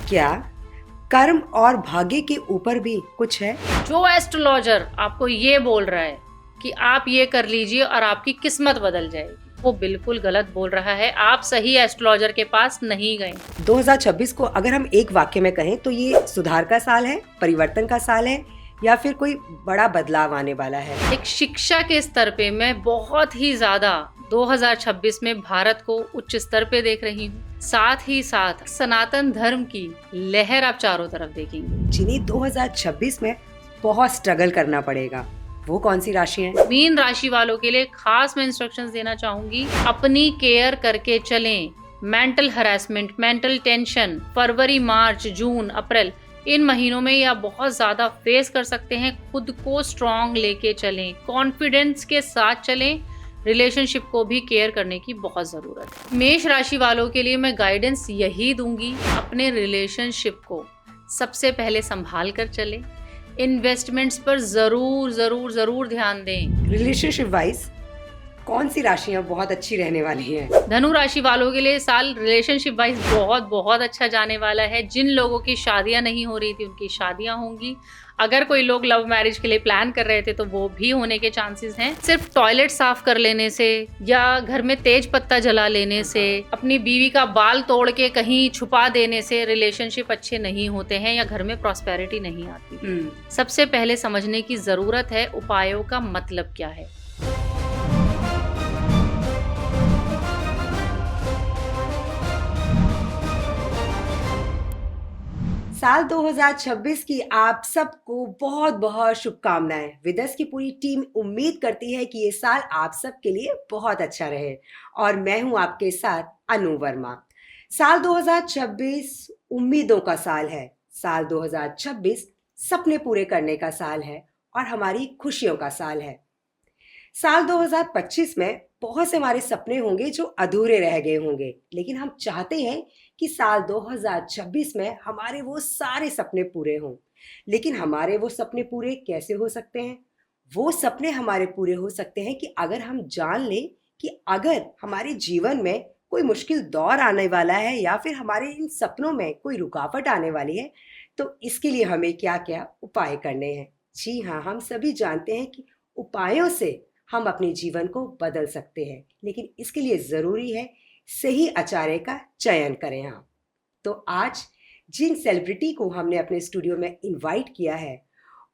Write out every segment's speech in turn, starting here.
क्या कर्म और भाग्य के ऊपर भी कुछ है? जो एस्ट्रोलॉजर आपको ये बोल रहा है कि आप ये कर लीजिए और आपकी किस्मत बदल जाएगी, वो बिल्कुल गलत बोल रहा है। आप सही एस्ट्रोलॉजर के पास नहीं गए। 2026 को अगर हम एक वाक्य में कहें तो ये सुधार का साल है, परिवर्तन का साल है, या फिर कोई बड़ा बदलाव आने वाला है? एक शिक्षा के स्तर पे मैं बहुत ही ज्यादा 2026 में भारत को उच्च स्तर पे देख रही हूँ। साथ ही साथ सनातन धर्म की लहर आप चारों तरफ देखेंगे। जिन्हें 2026 में बहुत स्ट्रगल करना पड़ेगा, वो कौन सी राशि है? मीन राशि वालों के लिए खास मैं इंस्ट्रक्शंस देना चाहूंगी। अपनी केयर करके चलें। मेंटल हरासमेंट, मेंटल टेंशन फरवरी, मार्च, जून, अप्रैल इन महीनों में आप बहुत ज्यादा फेस कर सकते हैं। खुद को स्ट्रांग लेके चलें, कॉन्फिडेंस के साथ चलें। रिलेशनशिप को भी केयर करने की बहुत ज़रूरत है। मेष राशि वालों के लिए मैं गाइडेंस यही दूंगी, अपने रिलेशनशिप को सबसे पहले संभाल कर चलें। इन्वेस्टमेंट्स पर ज़रूर ज़रूर ज़रूर ध्यान दें। रिलेशनशिप वाइज कौन सी राशियां बहुत अच्छी रहने वाली हैं? धनु राशि वालों के लिए साल रिलेशनशिप वाइज बहुत बहुत अच्छा जाने वाला है। जिन लोगों की शादियां नहीं हो रही थी उनकी शादियां होंगी। अगर कोई लोग लव मैरिज के लिए प्लान कर रहे थे तो वो भी होने के चांसेस हैं। सिर्फ टॉयलेट साफ कर लेने से या घर में तेज पत्ता जला लेने से, अपनी बीवी का बाल तोड़ के कहीं छुपा देने से रिलेशनशिप अच्छे नहीं होते हैं या घर में प्रॉस्पेरिटी नहीं आती। सबसे पहले समझने की जरूरत है उपायों का मतलब क्या है। साल 2026 की आप सबको बहुत बहुत शुभकामनाएं। विदस की पूरी टीम उम्मीद करती है कि ये साल आप सबके लिए बहुत अच्छा रहे, और मैं हूं आपके साथ अनु वर्मा। साल 2026 उम्मीदों का साल है। साल 2026 सपने पूरे करने का साल है और हमारी खुशियों का साल है। साल 2025 में बहुत से हमारे सपने होंगे जो अधूरे रह गए होंगे, लेकिन हम चाहते हैं कि साल 2026 में हमारे वो सारे सपने पूरे हों। लेकिन हमारे वो सपने पूरे कैसे हो सकते हैं? वो सपने हमारे पूरे हो सकते हैं कि अगर हम जान लें कि अगर हमारे जीवन में कोई मुश्किल दौर आने वाला है या फिर हमारे इन सपनों में कोई रुकावट आने वाली है, तो इसके लिए हमें क्या क्या उपाय करने हैं। जी हाँ, हम सभी जानते हैं कि उपायों से हम अपने जीवन को बदल सकते हैं, लेकिन इसके लिए ज़रूरी है सही आचार्य का चयन करें आप। तो आज जिन सेलिब्रिटी को हमने अपने स्टूडियो में इनवाइट किया है,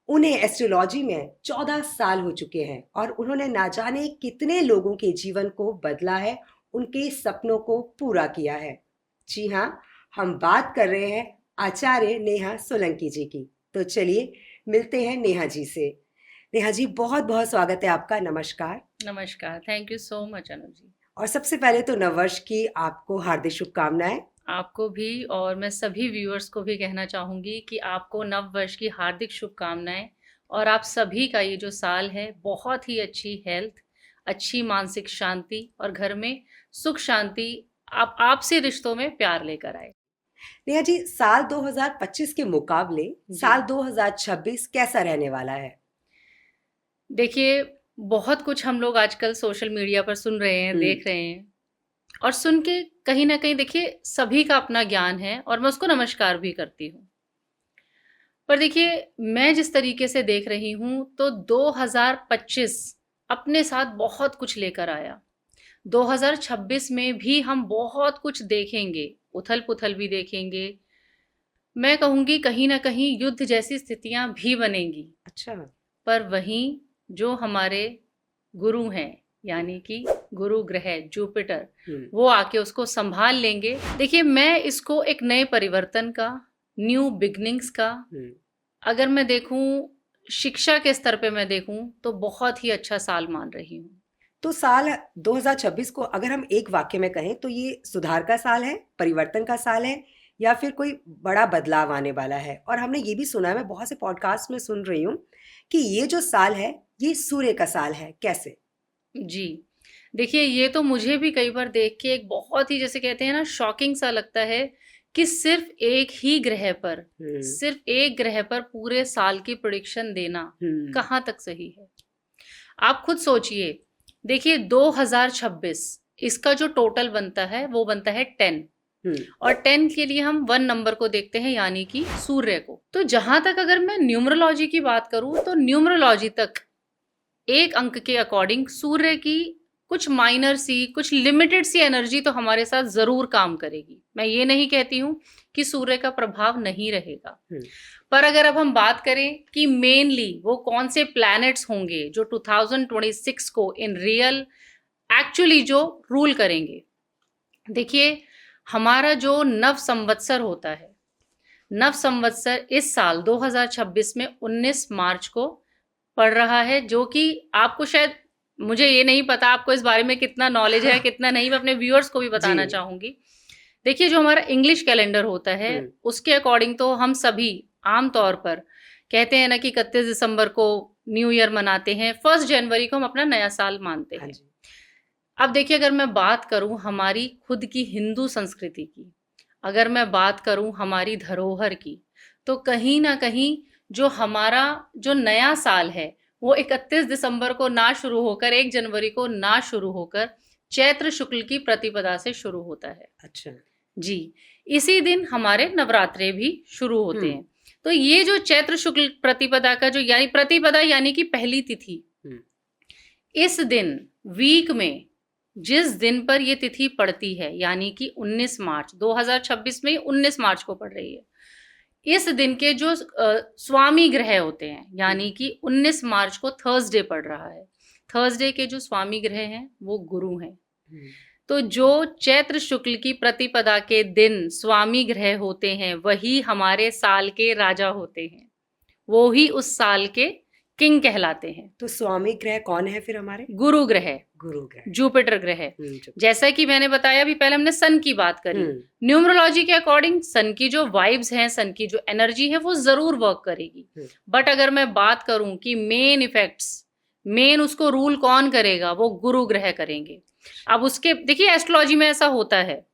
उन्हें एस्ट्रोलॉजी में 14 साल हो चुके हैं और उन्होंने ना जाने कितने लोगों के जीवन को बदला है, उनके सपनों को पूरा किया है। जी हाँ, हम बात कर रहे हैं आचार्य नेहा सोलंकी जी की। तो चलिए मिलते हैं नेहा जी से। नेहा जी, बहुत बहुत स्वागत है आपका। नमस्कार। नमस्कार, thank you so much Anu ji. और सबसे पहले तो नववर्ष की आपको हार्दिक शुभकामनाएं। आपको भी, और मैं सभी व्यूअर्स को भी कहना चाहूँगी कि आपको नव वर्ष की हार्दिक शुभकामनाएं। और आप सभी का ये जो साल है बहुत ही अच्छी हेल्थ, अच्छी मानसिक शांति और घर में सुख शांति, आपसी रिश्तों में प्यार लेकर आए। नेहा जी, साल 2025 के मुकाबले साल 2026 कैसा रहने वाला है? देखिए, बहुत कुछ हम लोग आजकल सोशल मीडिया पर सुन रहे हैं, देख रहे हैं, और सुन के कहीं ना कहीं देखिए सभी का अपना ज्ञान है और मैं उसको नमस्कार भी करती हूँ। पर देखिए, मैं जिस तरीके से देख रही हूँ तो 2025 अपने साथ बहुत कुछ लेकर आया। 2026 में भी हम बहुत कुछ देखेंगे, उथल पुथल भी देखेंगे। मैं कहूँगी कहीं ना कहीं युद्ध जैसी स्थितियां भी बनेंगी। अच्छा। पर वहीं जो हमारे गुरु हैं, यानी कि गुरु ग्रह जुपिटर, वो आके उसको संभाल लेंगे। देखिए, मैं इसको एक नए परिवर्तन का, न्यू बिगनिंग्स का, अगर मैं देखूं शिक्षा के स्तर पे मैं देखूं तो बहुत ही अच्छा साल मान रही हूँ। तो साल 2026 को अगर हम एक वाक्य में कहें तो ये सुधार का साल है, परिवर्तन का साल है, या फिर कोई बड़ा बदलाव आने वाला है? और हमने ये भी सुना है, मैं बहुत से पॉडकास्ट में सुन रही हूँ कि ये जो साल है ये सूर्य का साल है। कैसे? जी, देखिए, ये तो मुझे भी कई बार देख के एक बहुत ही, जैसे कहते हैं ना, शॉकिंग सा लगता है कि सिर्फ एक ग्रह पर पूरे साल की प्रेडिक्शन देना कहाँ तक सही है। आप खुद सोचिए। देखिए, 2026 इसका जो टोटल बनता है वो बनता है 10। और 10 के लिए हम 1 नंबर को देखते हैं यानी कि सूर्य को। तो जहां तक अगर मैं न्यूमरोलॉजी की बात करूं तो न्यूमरोलॉजी तक एक अंक के अकॉर्डिंग सूर्य की कुछ माइनर सी, कुछ लिमिटेड सी एनर्जी तो हमारे साथ जरूर काम करेगी। मैं ये नहीं कहती हूं कि सूर्य का प्रभाव नहीं रहेगा, पर अगर अब हम बात करें कि मेनली वो कौन से प्लैनेट्स होंगे जो 2026 को इन रियल एक्चुअली जो रूल करेंगे। देखिए, हमारा जो नव संवत्सर होता है, नव संवत्सर इस साल 2026 में 19 मार्च को पड़ रहा है, जो कि आपको शायद, मुझे ये नहीं पता आपको इस बारे में कितना नॉलेज है कितना नहीं, मैं अपने व्यूअर्स को भी बताना चाहूंगी। देखिए, जो हमारा इंग्लिश कैलेंडर होता है उसके अकॉर्डिंग तो हम सभी आमतौर पर कहते हैं ना कि 31 दिसंबर को न्यू ईयर मनाते हैं, 1 जनवरी को हम अपना नया साल मानते हैं। अब देखिए, अगर मैं बात करूं हमारी खुद की हिंदू संस्कृति की, अगर मैं बात करूं हमारी धरोहर की, तो कहीं ना कहीं जो हमारा जो नया साल है वो 31 दिसंबर को ना शुरू होकर 1 जनवरी को ना शुरू होकर चैत्र शुक्ल की प्रतिपदा से शुरू होता है। अच्छा जी, इसी दिन हमारे नवरात्रे भी शुरू होते हैं। तो ये जो चैत्र शुक्ल प्रतिपदा का जो यानी प्रतिपदा यानी कि पहली तिथि, इस दिन वीक में जिस दिन पर ये तिथि पड़ती है यानी कि 19 मार्च 2026 में 19 मार्च को पड़ रही है, इस दिन के जो स्वामी ग्रह होते हैं यानी कि 19 मार्च को थर्सडे पड़ रहा है, थर्सडे के जो स्वामी ग्रह हैं वो गुरु हैं। तो जो चैत्र शुक्ल की प्रतिपदा के दिन स्वामी ग्रह होते हैं वही हमारे साल के राजा होते हैं, वो ही उस साल के किंग कहलाते हैं। तो स्वामी ग्रह कौन है फिर हमारे? गुरु ग्रह, जुपिटर ग्रह। जैसा कि मैंने बताया, अभी पहले हमने सन की बात करी, न्यूमरोलॉजी के अकॉर्डिंग सन की जो वाइब्स हैं, सन की जो एनर्जी है वो जरूर वर्क करेगी। बट अगर मैं बात करूं कि मेन इफेक्ट्स, मेन उसको रूल कौन करेगा, वो गुरु ग्रह करेंगे। अब उसके देखिए, एस्ट्रोलॉजी में ऐसा होता है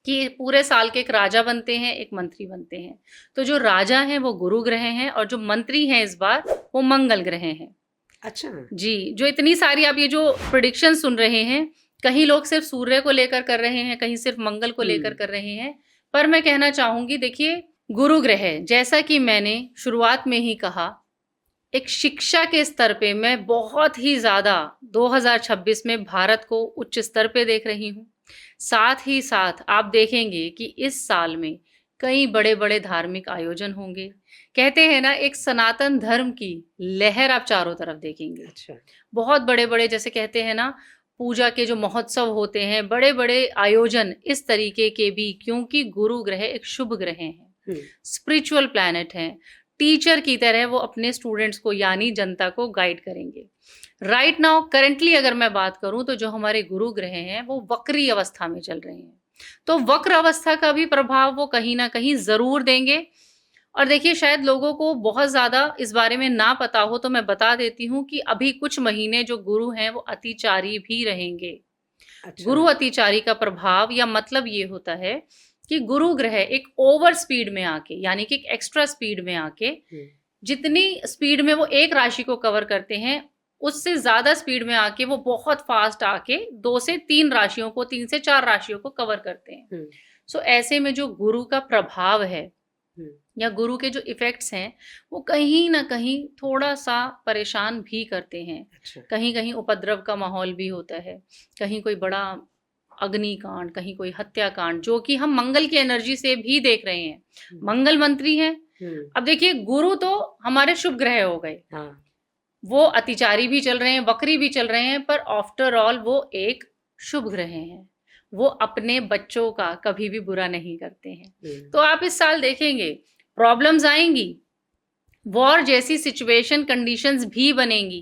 कि पूरे साल के एक राजा बनते हैं, एक मंत्री बनते हैं। तो जो राजा हैं वो गुरु ग्रह हैं और जो मंत्री हैं इस बार वो मंगल ग्रह हैं। अच्छा जी, जो इतनी सारी आप ये जो प्रेडिक्शन सुन रहे हैं, कहीं लोग सिर्फ सूर्य को लेकर कर रहे हैं, कहीं सिर्फ मंगल को लेकर कर रहे हैं, पर मैं कहना चाहूंगी, देखिए गुरु ग्रह, जैसा कि मैंने शुरुआत में ही कहा, एक शिक्षा के स्तर पे मैं बहुत ही ज्यादा 2026 में भारत को उच्च स्तर पे देख रही हूँ। साथ ही साथ आप देखेंगे कि इस साल में कई बड़े बड़े धार्मिक आयोजन होंगे। कहते हैं ना, एक सनातन धर्म की लहर आप चारों तरफ देखेंगे। अच्छा। बहुत बड़े बड़े, जैसे कहते हैं ना, पूजा के जो महोत्सव होते हैं, बड़े बड़े आयोजन इस तरीके के भी, क्योंकि गुरु ग्रह एक शुभ ग्रह हैं, स्पिरिचुअल प्लैनेट हैं। टीचर की तरह वो अपने स्टूडेंट्स को यानी जनता को गाइड करेंगे। राइट नाउ करेंटली अगर मैं बात करूं तो जो हमारे गुरु ग्रह हैं वो वक्री अवस्था में चल रहे हैं, तो वक्र अवस्था का भी प्रभाव वो कहीं ना कहीं जरूर देंगे। और देखिए, शायद लोगों को बहुत ज्यादा इस बारे में ना पता हो तो मैं बता देती हूँ कि अभी कुछ महीने जो गुरु हैं वो अतिचारी भी रहेंगे। अच्छा। गुरु अतिचारी का प्रभाव या मतलब ये होता है कि गुरु ग्रह एक ओवर स्पीड में आके, यानी कि एक एक्स्ट्रा स्पीड में आके, जितनी स्पीड में वो एक राशि को कवर करते हैं उससे ज्यादा स्पीड में आके वो बहुत फास्ट आके 2 से 3 राशियों को, 3 से 4 राशियों को कवर करते हैं। सो ऐसे में जो गुरु का प्रभाव है या गुरु के जो इफेक्ट्स हैं वो कहीं ना कहीं थोड़ा सा परेशान भी करते हैं। अच्छा। कहीं कहीं उपद्रव का माहौल भी होता है, कहीं कोई बड़ा अग्निकांड, कहीं कोई हत्याकांड, जो कि हम मंगल की एनर्जी से भी देख रहे हैं। मंगल मंत्री हैं। अब देखिए, गुरु तो हमारे शुभ ग्रह हो गए। हाँ। वो अतिचारी भी चल रहे हैं, वक्री भी चल रहे हैं, पर आफ्टर ऑल वो एक शुभ ग्रह हैं। वो अपने बच्चों का कभी भी बुरा नहीं करते हैं। तो आप इस साल देखेंगे प्रॉब्लम्स आएंगी, वॉर जैसी सिचुएशन, कंडीशंस भी बनेंगी,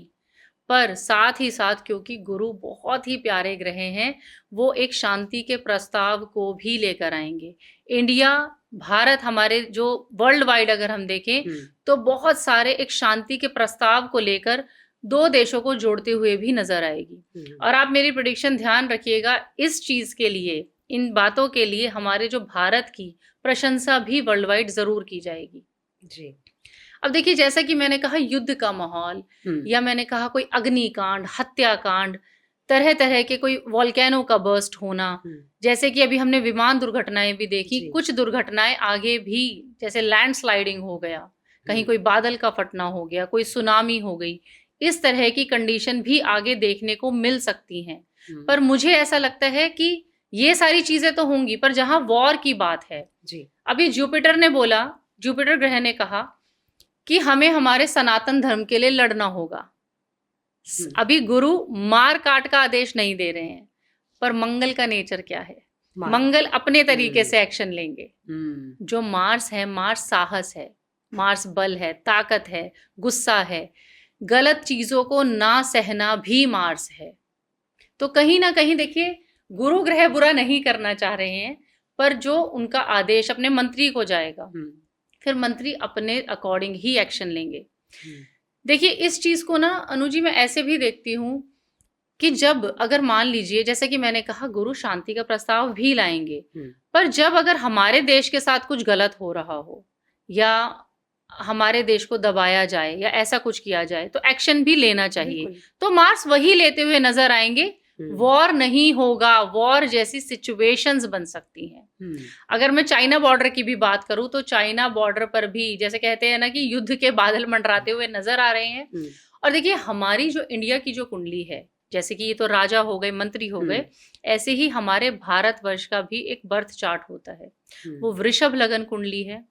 पर साथ ही साथ क्योंकि गुरु बहुत ही प्यारे ग्रह हैं, वो एक शांति के प्रस्ताव को भी लेकर आएंगे। इंडिया, भारत, हमारे जो वर्ल्ड वाइड अगर हम देखें तो बहुत सारे एक शांति के प्रस्ताव को लेकर 2 देशों को जोड़ते हुए भी नजर आएगी। और आप मेरी प्रेडिक्शन ध्यान रखिएगा, इस चीज के लिए, इन बातों के लिए हमारे जो भारत की प्रशंसा भी वर्ल्ड वाइड जरूर की जाएगी। जी। अब देखिए, जैसा कि मैंने कहा, युद्ध का माहौल, या मैंने कहा कोई अग्निकांड, हत्याकांड, तरह तरह के कोई वॉल्केनो का बर्स्ट होना, जैसे कि अभी हमने विमान दुर्घटनाएं भी देखी, जी। कुछ दुर्घटनाएं आगे भी, जैसे लैंडस्लाइडिंग हो गया, कहीं कोई बादल का फटना हो गया, कोई सुनामी हो गई, इस तरह की कंडीशन भी आगे देखने को मिल सकती हैं। पर मुझे ऐसा लगता है कि ये सारी चीजें तो होंगी, पर जहां वॉर की बात है, जी। अभी जुपिटर ने बोला, जुपिटर ग्रह ने कहा कि हमें हमारे सनातन धर्म के लिए लड़ना होगा। अभी गुरु मार काट का आदेश नहीं दे रहे हैं, पर मंगल का नेचर क्या है? मंगल अपने तरीके से एक्शन लेंगे। जो मार्स है, मार्स साहस है, मार्स बल है, ताकत है, गुस्सा है, गलत चीजों को ना सहना भी मार्स है। तो कहीं ना कहीं देखिए, गुरु ग्रह बुरा नहीं करना चाह रहे हैं, पर जो उनका आदेश अपने मंत्री को जाएगा, फिर मंत्री अपने अकॉर्डिंग ही एक्शन लेंगे। देखिए, इस चीज को ना अनुजी मैं ऐसे भी देखती हूँ कि जब अगर मान लीजिए, जैसे कि मैंने कहा, गुरु शांति का प्रस्ताव भी लाएंगे, पर जब अगर हमारे देश के साथ कुछ गलत हो रहा हो या हमारे देश को दबाया जाए या ऐसा कुछ किया जाए, तो एक्शन भी लेना चाहिए। तो मार्स वही लेते हुए नजर आएंगे। वॉर नहीं होगा, वॉर जैसी सिचुएशंस बन सकती हैं। अगर मैं चाइना बॉर्डर की भी बात करूं, तो चाइना बॉर्डर पर भी जैसे कहते हैं ना कि युद्ध के बादल मंडराते हुए नजर आ रहे हैं। और देखिए, हमारी जो इंडिया की जो कुंडली है, जैसे कि ये तो राजा हो गए, मंत्री हो गए, ऐसे ही हमारे भारतवर्ष का भी एक बर्थ चार्ट होता है। वो वृषभ लगन कुंडली है,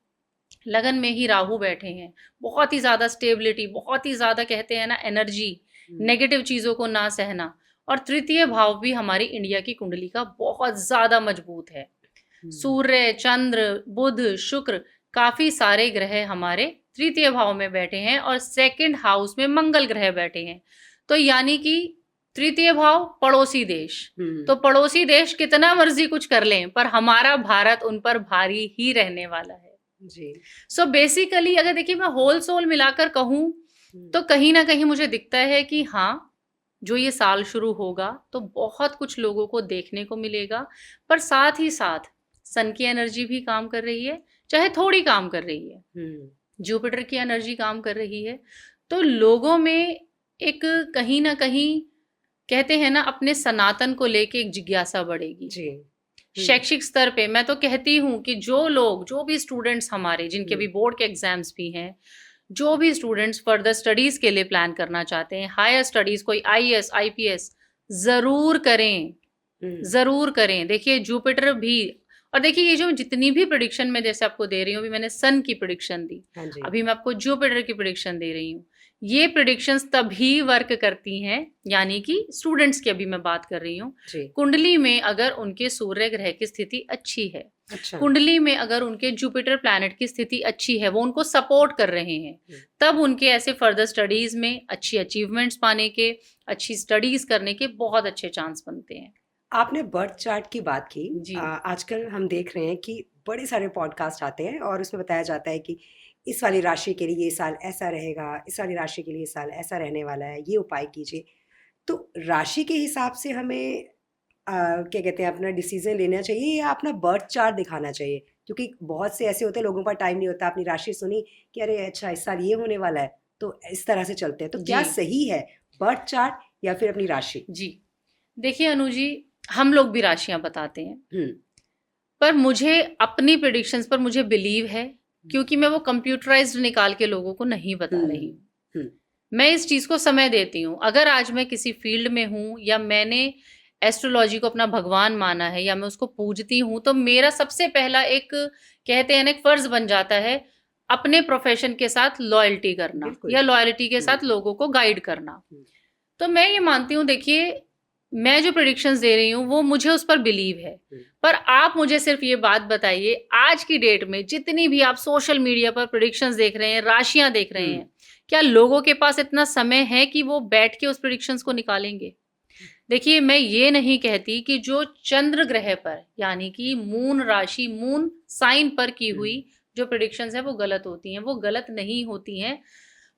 लगन में ही राहु बैठे हैं, बहुत ही ज्यादा स्टेबिलिटी, बहुत ही ज्यादा कहते हैं ना एनर्जी, नेगेटिव चीजों को ना सहना। और तृतीय भाव भी हमारी इंडिया की कुंडली का बहुत ज्यादा मजबूत है। सूर्य, चंद्र, बुध, शुक्र, काफी सारे ग्रह हमारे तृतीय भाव में बैठे हैं और सेकंड हाउस में मंगल ग्रह बैठे हैं। तो यानी कि तृतीय भाव पड़ोसी देश, तो पड़ोसी देश कितना मर्जी कुछ कर लें, पर हमारा भारत उन पर भारी ही रहने वाला है जी। सो बेसिकली अगर देखिए मैं होल सोल मिलाकर कहूं, तो कहीं ना कहीं मुझे दिखता है कि हाँ, जो ये साल शुरू होगा तो बहुत कुछ लोगों को देखने को मिलेगा, पर साथ ही साथ सन की एनर्जी भी काम कर रही है, चाहे थोड़ी काम कर रही है, जुपिटर की एनर्जी काम कर रही है। तो लोगों में एक कहीं ना कहीं कहते हैं ना, अपने सनातन को लेके एक जिज्ञासा बढ़ेगी जी। शैक्षिक स्तर पे मैं तो कहती हूँ कि जो लोग, जो भी स्टूडेंट्स हमारे, जिनके भी बोर्ड के एग्जाम्स भी हैं, जो भी स्टूडेंट्स फर्दर स्टडीज के लिए प्लान करना चाहते हैं, हायर स्टडीज, कोई आईएएस, आईपीएस जरूर करें, जरूर करें। देखिए जुपिटर भी, और देखिए ये जो जितनी भी प्रेडिक्शन मैं जैसे आपको दे रही हूँ, अभी मैंने सन की प्रेडिक्शन दी, अभी मैं आपको जुपिटर की प्रेडिक्शन दे रही हूँ। ये प्रेडिक्शंस तभी वर्क करती हैं, यानी कि स्टूडेंट्स की अभी मैं बात कर रही हूँ, कुंडली में अगर उनके सूर्य ग्रह की स्थिति अच्छी है, कुंडली में अगर उनके जुपिटर प्लैनेट की स्थिति अच्छी है, वो उनको सपोर्ट कर रहे हैं, तब उनके ऐसे फर्दर स्टडीज में अच्छी अचीवमेंट्स पाने के, अच्छी स्टडीज करने के बहुत अच्छे चांस बनते हैं। आपने बर्थ चार्ट की बात की। आजकल हम देख रहे हैं कि बड़े सारे पॉडकास्ट आते हैं और उसमें बताया जाता है कि इस वाली राशि के लिए ये साल ऐसा रहेगा, इस वाली राशि के लिए साल ऐसा रहने वाला है, ये उपाय कीजिए। तो राशि के हिसाब से हमें क्या कहते हैं, अपना डिसीजन लेना चाहिए या अपना बर्थ चार्ट दिखाना चाहिए? क्योंकि बहुत से ऐसे होते हैं, लोगों का टाइम नहीं होता, अपनी राशि सुनी कि अरे अच्छा इस साल ये होने वाला है, तो इस तरह से चलते हैं। तो क्या सही है, बर्थ चार्ट या फिर अपनी राशि? जी देखिए अनु जी, हम लोग भी राशियां बताते हैं, पर मुझे अपनी प्रेडिक्शंस पर मुझे बिलीव है, क्योंकि मैं वो कंप्यूटराइज्ड निकाल के लोगों को नहीं बता रही हूँ। मैं इस चीज को समय देती हूँ। अगर आज मैं किसी फील्ड में हूँ या मैंने एस्ट्रोलॉजी को अपना भगवान माना है या मैं उसको पूजती हूँ, तो मेरा सबसे पहला एक कहते हैं ना, एक फर्ज बन जाता है अपने प्रोफेशन के साथ लॉयल्टी करना या लॉयल्टी के साथ लोगों को गाइड करना। तो मैं ये मानती हूँ, देखिए मैं जो प्रेडिक्शंस दे रही हूँ वो मुझे उस पर बिलीव है, पर आप मुझे सिर्फ ये बात बताइए, आज की डेट में जितनी भी आप सोशल मीडिया पर प्रेडिक्शंस देख रहे हैं, राशियां देख रहे हैं, क्या लोगों के पास इतना समय है कि वो बैठ के उस प्रेडिक्शंस को निकालेंगे? देखिए मैं ये नहीं कहती कि जो चंद्र ग्रह पर, यानी कि मून राशि, मून साइन पर की हुई जो प्रेडिक्शंस है वो गलत होती हैं, वो गलत नहीं होती हैं,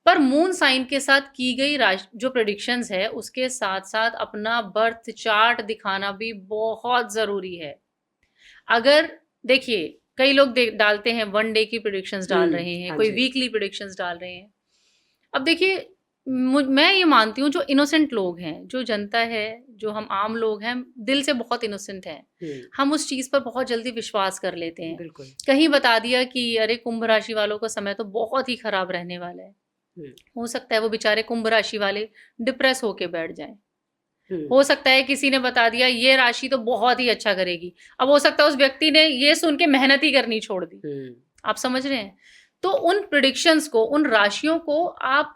पर मून साइन के साथ की गई जो प्रेडिक्शंस है उसके साथ साथ अपना बर्थ चार्ट दिखाना भी बहुत जरूरी है। अगर देखिए कई लोग डालते हैं 1 डे की प्रेडिक्शंस डाल रहे हैं, कोई वीकली प्रेडिक्शंस डाल रहे हैं। अब देखिए मैं ये मानती हूँ जो इनोसेंट लोग हैं, जो जनता है, जो हम आम लोग हैं, दिल से बहुत इनोसेंट हैं। हम उस चीज़ पर बहुत जल्दी विश्वास कर लेते हैं। बिल्कुल। कहीं बता दिया कि अरे कुंभ राशि वालों का समय तो बहुत ही खराब रहने वाला है। हो सकता है वो बेचारे कुंभ राशि वाले डिप्रेस होके बैठ जाएं। हो सकता है किसी ने बता दिया ये राशि तो बहुत ही अच्छा करेगी, अब हो सकता है उस व्यक्ति ने ये सुन के मेहनत ही करनी छोड़ दी। आप समझ रहे हैं? तो उन प्रिडिक्शंस को, उन राशियों को आप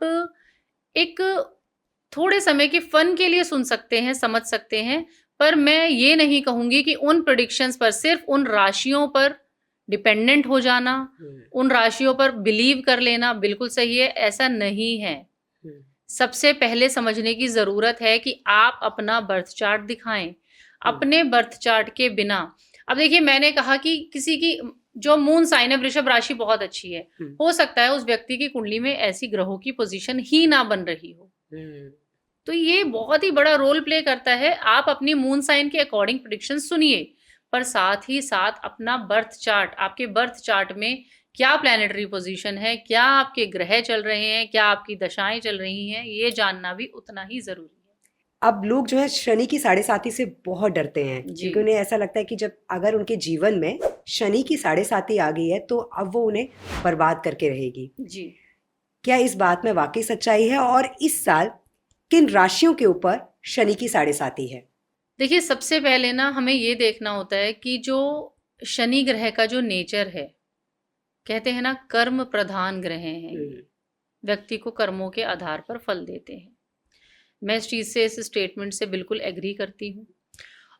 एक थोड़े समय के फन के लिए सुन सकते हैं, समझ सकते हैं, पर मैं ये नहीं कहूंगी कि उन प्रिडिक्शंस पर, सिर्फ उन राशियों पर डिपेंडेंट हो जाना, उन राशियों पर बिलीव कर लेना बिल्कुल सही है, ऐसा नहीं है। सबसे पहले समझने की जरूरत है कि आप अपना बर्थ चार्ट दिखाएं। अपने बर्थ चार्ट के बिना, अब देखिए मैंने कहा कि किसी की जो मून साइन है, वृषभ राशि बहुत अच्छी है, हो सकता है उस व्यक्ति की कुंडली में ऐसी ग्रहों की पोजीशन ही ना बन रही हो। तो ये बहुत ही बड़ा रोल प्ले करता है। आप अपनी मून साइन के अकॉर्डिंग प्रेडिक्शन सुनिए, पर साथ ही साथ अपना बर्थ चार्ट, आपके बर्थ चार्ट में क्या प्लैनेटरी पोजीशन है, क्या आपके ग्रह चल रहे हैं, क्या आपकी दशाएं चल रही हैं, ये जानना भी उतना ही जरूरी है। अब लोग जो है शनि की 7.5 से बहुत डरते हैं, क्योंकि उन्हें ऐसा लगता है कि जब अगर उनके जीवन में शनि की 7.5 आ गई है तो अब वो उन्हें बर्बाद करके रहेगी जी। क्या इस बात में वाकई सच्चाई है, और इस साल किन राशियों के ऊपर शनि की 7.5 है? देखिए सबसे पहले ना हमें ये देखना होता है कि जो शनि ग्रह का जो नेचर है, कहते हैं ना कर्म प्रधान ग्रह हैं, व्यक्ति को कर्मों के आधार पर फल देते हैं। मैं इस चीज से, इस स्टेटमेंट से बिल्कुल एग्री करती हूँ।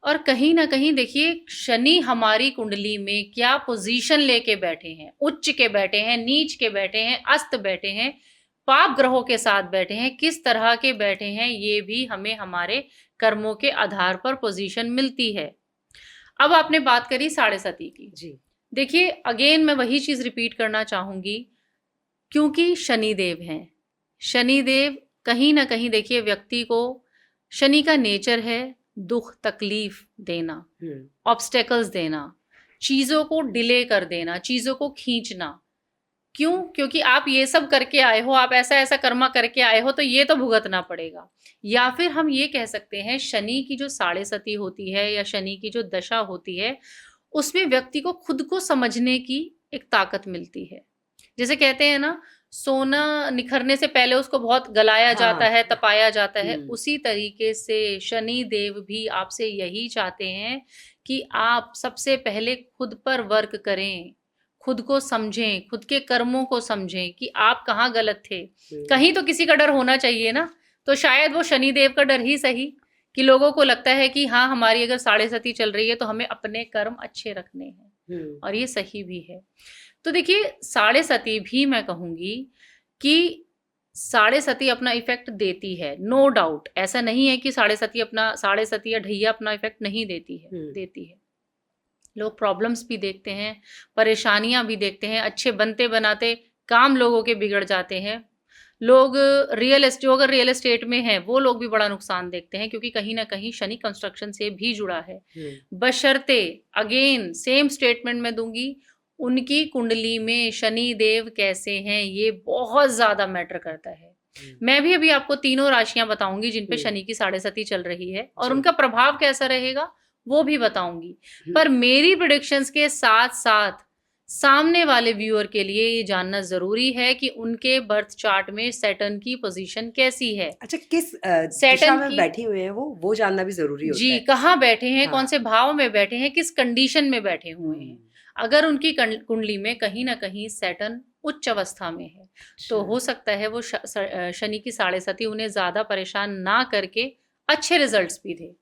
और कहीं ना कहीं देखिए शनि हमारी कुंडली में क्या पोजीशन लेके बैठे हैं, उच्च के बैठे हैं, नीच के बैठे हैं, अस्त बैठे हैं, पाप ग्रहों के साथ बैठे हैं, किस तरह के बैठे हैं, ये भी हमें हमारे कर्मों के आधार पर पोजीशन मिलती है। अब आपने बात करी 7.5 की जी। देखिए अगेन मैं वही चीज रिपीट करना चाहूंगी, क्योंकि शनिदेव हैं। शनिदेव कहीं ना कहीं देखिए व्यक्ति को, शनि का नेचर है दुख तकलीफ देना, ऑब्स्टेकल्स देना, चीजों को डिले कर देना, चीजों को खींचना। क्यों? क्योंकि आप ये सब करके आए हो, आप ऐसा ऐसा कर्मा करके आए हो, तो ये तो भुगतना पड़ेगा। या फिर हम ये कह सकते हैं शनि की जो 7.5 होती है या शनि की जो दशा होती है, उसमें व्यक्ति को खुद को समझने की एक ताकत मिलती है। जैसे कहते हैं ना, सोना निखरने से पहले उसको बहुत गलाया जाता है, तपाया जाता है, उसी तरीके से शनि देव भी आपसे यही चाहते हैं कि आप सबसे पहले खुद पर वर्क करें, खुद को समझें, खुद के कर्मों को समझें कि आप कहाँ गलत थे। कहीं तो किसी का डर होना चाहिए ना, तो शायद वो शनि देव का डर ही सही, कि लोगों को लगता है कि हाँ हमारी अगर 7.5 चल रही है तो हमें अपने कर्म अच्छे रखने हैं, और ये सही भी है। तो देखिए 7.5 भी मैं कहूंगी कि 7.5 अपना इफेक्ट देती है, नो डाउट। ऐसा नहीं है कि 7.5 या ढैया अपना इफेक्ट नहीं देती है, देती है। लोग प्रॉब्लम्स भी देखते हैं, परेशानियां भी देखते हैं, अच्छे बनते बनाते काम लोगों के बिगड़ जाते हैं। लोग जो अगर रियल एस्टेट में है वो लोग भी बड़ा नुकसान देखते हैं, क्योंकि कहीं ना कहीं शनि कंस्ट्रक्शन से भी जुड़ा है। बशर्ते, अगेन सेम स्टेटमेंट मैं दूंगी, उनकी कुंडली में शनि देव कैसे हैं ये बहुत ज्यादा मैटर करता है। मैं भी अभी आपको तीनों राशियां बताऊंगी जिन पे शनि की 7.5 चल रही है, और उनका प्रभाव कैसा रहेगा वो भी बताऊंगी। पर मेरी प्रेडिक्शंस के साथ साथ सामने वाले व्यूअर के लिए ये जानना जरूरी है कि उनके बर्थ चार्ट में सैटर्न की पोजीशन कैसी है। अच्छा, किस सैटर्न में बैठे हुए हैं वो जानना भी जरूरी होता है जी। कहाँ बैठे हैं, कौन से भाव में बैठे हैं, किस कंडीशन में बैठे हुए हैं। अगर उनकी कुंडली में कहीं ना कहीं सैटर्न उच्च अवस्था में है तो हो सकता है वो शनि की 7.5 उन्हें ज्यादा परेशान ना करके अच्छे रिजल्ट्स भी दे।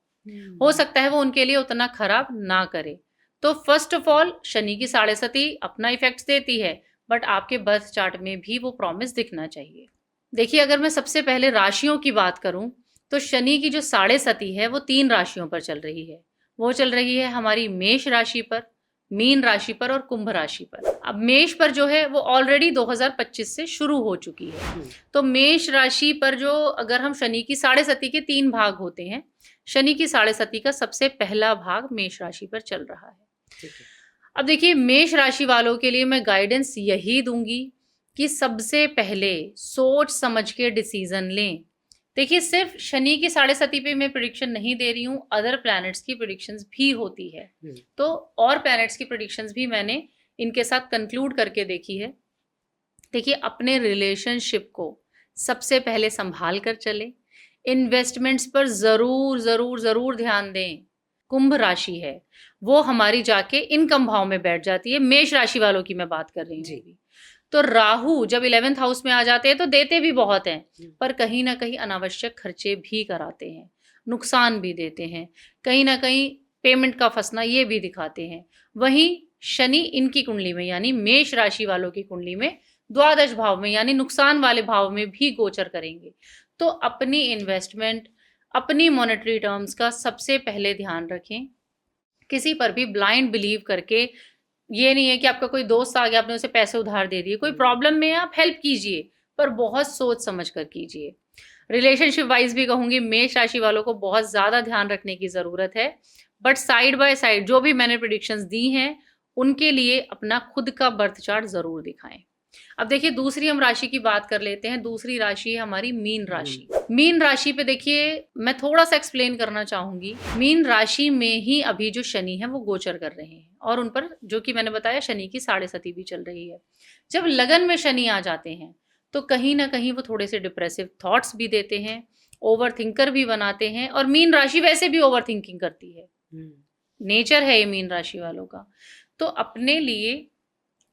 हो सकता है वो उनके लिए उतना खराब ना करे। तो फर्स्ट ऑफ ऑल शनि की 7.5 अपना इफेक्ट देती है, बट आपके बर्थ चार्ट में भी वो प्रॉमिस दिखना चाहिए। देखिए अगर मैं सबसे पहले राशियों की बात करूं तो शनि की जो 7.5 है वो 3 राशियों पर चल रही है। वो चल रही है हमारी मेष राशि पर, मीन राशि पर और कुंभ राशि पर। अब मेष पर जो है वो ऑलरेडी 2025 से शुरू हो चुकी है। तो मेष राशि पर जो, अगर हम शनि की 7.5 के 3 भाग होते हैं, शनि की 7.5 का सबसे पहला भाग मेष राशि पर चल रहा है। अब देखिए मेष राशि वालों के लिए मैं गाइडेंस यही दूंगी कि सबसे पहले सोच समझ के डिसीजन लें। देखिए, सिर्फ शनि की 7.5 पे मैं प्रिडिक्शन नहीं दे रही हूँ, अदर प्लैनेट्स की प्रिडिक्शंस भी होती है। तो और प्लैनेट्स की प्रिडिक्शंस भी मैंने इनके साथ कंक्लूड करके देखी है। देखिए, अपने रिलेशनशिप को सबसे पहले संभाल कर चले, इन्वेस्टमेंट्स पर जरूर जरूर जरूर ध्यान दें। कुंभ राशि है, वो हमारी जाके इनकम भाव में बैठ जाती है। मेष राशि वालों की मैं बात कर रही हूँ। तो राहु जब 11th हाउस में आ जाते हैं तो देते भी बहुत हैं, पर कहीं ना कहीं अनावश्यक खर्चे भी कराते हैं, नुकसान भी देते हैं, कहीं ना कहीं पेमेंट का फंसना ये भी दिखाते हैं। वहीं शनि इनकी कुंडली में यानी मेष राशि वालों की कुंडली में द्वादश भाव में यानी नुकसान वाले भाव में भी गोचर करेंगे। तो अपनी इन्वेस्टमेंट, अपनी मॉनेटरी टर्म्स का सबसे पहले ध्यान रखें। किसी पर भी ब्लाइंड बिलीव करके, ये नहीं है कि आपका कोई दोस्त आ गया, आपने उसे पैसे उधार दे दिए, कोई प्रॉब्लम में आप हेल्प कीजिए, पर बहुत सोच समझ कर कीजिए। रिलेशनशिप वाइज भी कहूंगी, मेष राशि वालों को बहुत ज्यादा ध्यान रखने की जरूरत है, बट साइड बाय साइड जो भी मैंने प्रेडिक्शंस दी हैं उनके लिए अपना खुद का बर्थ चार्ट जरूर दिखाएं। अब देखिए, दूसरी हम राशि की बात कर लेते हैं। दूसरी राशि है हमारी मीन राशि। मीन राशि पे देखिए, मैं थोड़ा सा एक्सप्लेन करना चाहूंगी। मीन राशि में ही अभी जो शनि है वो गोचर कर रहे हैं, और उन पर जो कि मैंने बताया शनि की 7.5 भी चल रही है। जब लगन में शनि आ जाते हैं तो कहीं ना कहीं वो थोड़े से डिप्रेसिव थॉट्स भी देते हैं, ओवर थिंकर भी बनाते हैं, और मीन राशि वैसे भी ओवर थिंकिंग करती है, नेचर है ये मीन राशि वालों का। तो अपने लिए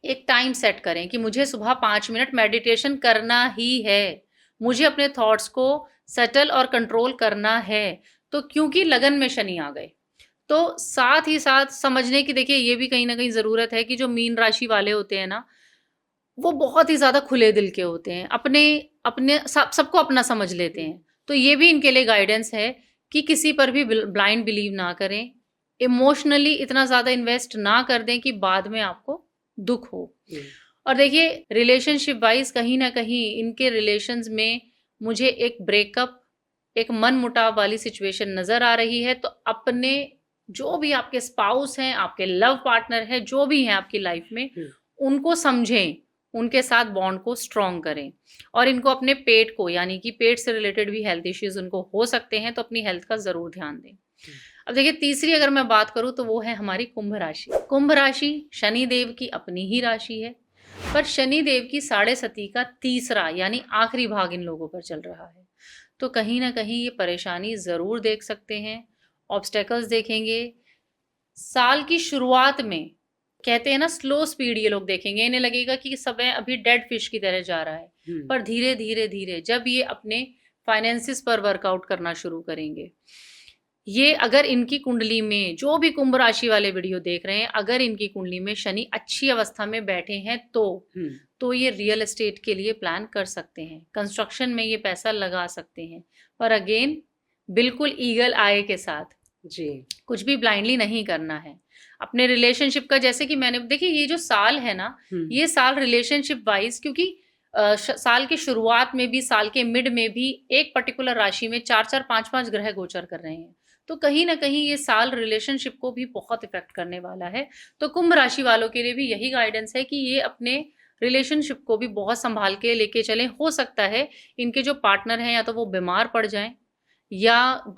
एक टाइम सेट करें कि मुझे सुबह 5 मिनट मेडिटेशन करना ही है, मुझे अपने थॉट्स को सेटल और कंट्रोल करना है। तो क्योंकि लगन में शनि आ गए, तो साथ ही साथ समझने की, देखिए ये भी कहीं ना कहीं जरूरत है कि जो मीन राशि वाले होते हैं ना, वो बहुत ही ज्यादा खुले दिल के होते हैं, अपने अपने सबको अपना समझ लेते हैं। तो ये भी इनके लिए गाइडेंस है कि किसी पर भी ब्लाइंड बिलीव ना करें, इमोशनली इतना ज्यादा इन्वेस्ट ना कर दें कि बाद में आपको दुख हो। और देखिए, रिलेशनशिप वाइज कहीं ना कहीं इनके रिलेशंस में मुझे एक ब्रेकअप, एक मन मुटाव वाली सिचुएशन नजर आ रही है। तो अपने जो भी आपके स्पाउस हैं, आपके लव पार्टनर है, जो भी हैं आपकी लाइफ में, उनको समझें, उनके साथ बॉन्ड को स्ट्रॉन्ग करें, और इनको अपने पेट को, यानी कि पेट से रिलेटेड भी हेल्थ इश्यूज उनको हो सकते हैं, तो अपनी हेल्थ का जरूर ध्यान दें। अब देखिए, तीसरी अगर मैं बात करूं तो वो है हमारी कुंभ राशि। कुंभ राशि शनि देव की अपनी ही राशि है, पर शनि देव की 7.5 का तीसरा यानी आखिरी भाग इन लोगों पर चल रहा है। तो कहीं ना कहीं ये परेशानी जरूर देख सकते हैं, ऑब्स्टेकल्स देखेंगे। साल की शुरुआत में कहते हैं ना, स्लो स्पीड ये लोग देखेंगे, इन्हें लगेगा कि समय अभी डेड फिश की तरह जा रहा है, पर धीरे धीरे धीरे जब ये अपने फाइनेंसिस पर वर्कआउट करना शुरू करेंगे, ये अगर इनकी कुंडली में, जो भी कुंभ राशि वाले वीडियो देख रहे हैं, अगर इनकी कुंडली में शनि अच्छी अवस्था में बैठे हैं तो ये रियल एस्टेट के लिए प्लान कर सकते हैं, कंस्ट्रक्शन में ये पैसा लगा सकते हैं, पर अगेन बिल्कुल ईगल आई के साथ जी, कुछ भी ब्लाइंडली नहीं करना है। अपने रिलेशनशिप का, जैसे कि मैंने, देखिए ये जो साल है ना, ये साल रिलेशनशिप वाइज, क्योंकि साल की शुरुआत में भी, साल के मिड में भी एक पर्टिकुलर राशि में 4-4, 5-5 ग्रह गोचर कर रहे हैं, तो कहीं ना कहीं ये साल रिलेशनशिप को भी बहुत इफेक्ट करने वाला है। तो कुंभ राशि वालों के लिए भी यही गाइडेंस है कि ये अपने रिलेशनशिप को भी बहुत संभाल के लेके चलें। हो सकता है इनके जो पार्टनर हैं या तो वो बीमार पड़ जाएं, या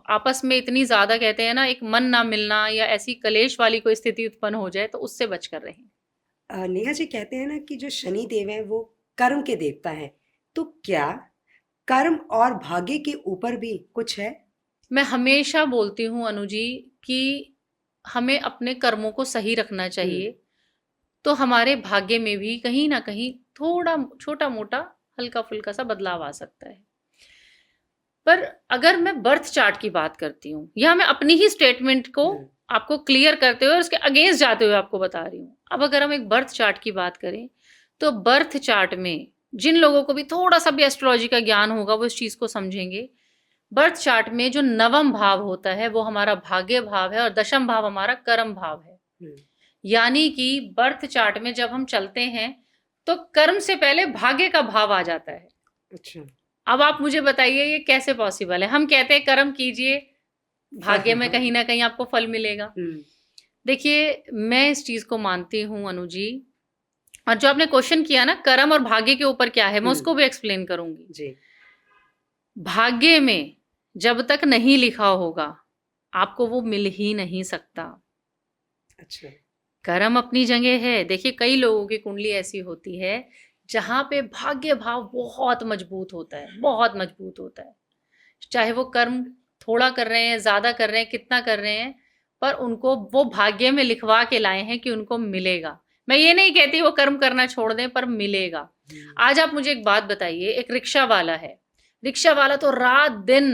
आपस में इतनी ज्यादा, कहते हैं ना, एक मन ना मिलना या ऐसी कलेश वाली कोई स्थिति उत्पन्न हो जाए, तो उससे बच कर रहें। नेहा जी, कहते हैं ना कि जो शनि देव हैं वो कर्म के देवता हैं, तो क्या कर्म और भाग्य के ऊपर भी कुछ है? मैं हमेशा बोलती हूँ अनु जी कि हमें अपने कर्मों को सही रखना चाहिए, तो हमारे भाग्य में भी कहीं ना कहीं थोड़ा छोटा मोटा हल्का फुल्का सा बदलाव आ सकता है। पर अगर मैं बर्थ चार्ट की बात करती हूँ, या मैं अपनी ही स्टेटमेंट को आपको क्लियर करते हुए उसके अगेंस्ट जाते हुए आपको बता रही हूँ, अब अगर हम एक बर्थ चार्ट की बात करें, तो बर्थ चार्ट में जिन लोगों को भी थोड़ा सा भी एस्ट्रोलॉजी का ज्ञान होगा वो इस चीज को समझेंगे। बर्थ चार्ट में जो नवम भाव होता है वो हमारा भाग्य भाव है, और दशम भाव हमारा कर्म भाव है। यानी कि बर्थ चार्ट में जब हम चलते हैं तो कर्म से पहले भाग्य का भाव आ जाता है। अच्छा, अब आप मुझे बताइए ये कैसे पॉसिबल है? हम कहते हैं कर्म कीजिए, भाग्य में कहीं ना कहीं आपको फल मिलेगा। देखिए, मैं इस चीज को मानती हूँ अनु जी और जो आपने क्वेश्चन किया ना कर्म और भाग्य के ऊपर क्या है, मैं हम्म। उसको भी एक्सप्लेन करूंगी। जी। भाग्य में जब तक नहीं लिखा होगा आपको वो मिल ही नहीं सकता। अच्छा। कर्म अपनी जगह है। देखिए कई लोगों की कुंडली ऐसी होती है जहां पे भाग्य भाव बहुत मजबूत होता है, बहुत मजबूत होता है। चाहे वो कर्म थोड़ा कर रहे हैं, ज्यादा कर रहे हैं, कितना कर रहे हैं, पर उनको वो भाग्य में लिखवा के लाए हैं कि उनको मिलेगा। मैं ये नहीं कहती वो कर्म करना छोड़ दें, पर मिलेगा। आज आप मुझे एक बात बताइए, एक रिक्शा वाला है, रिक्शा वाला तो रात दिन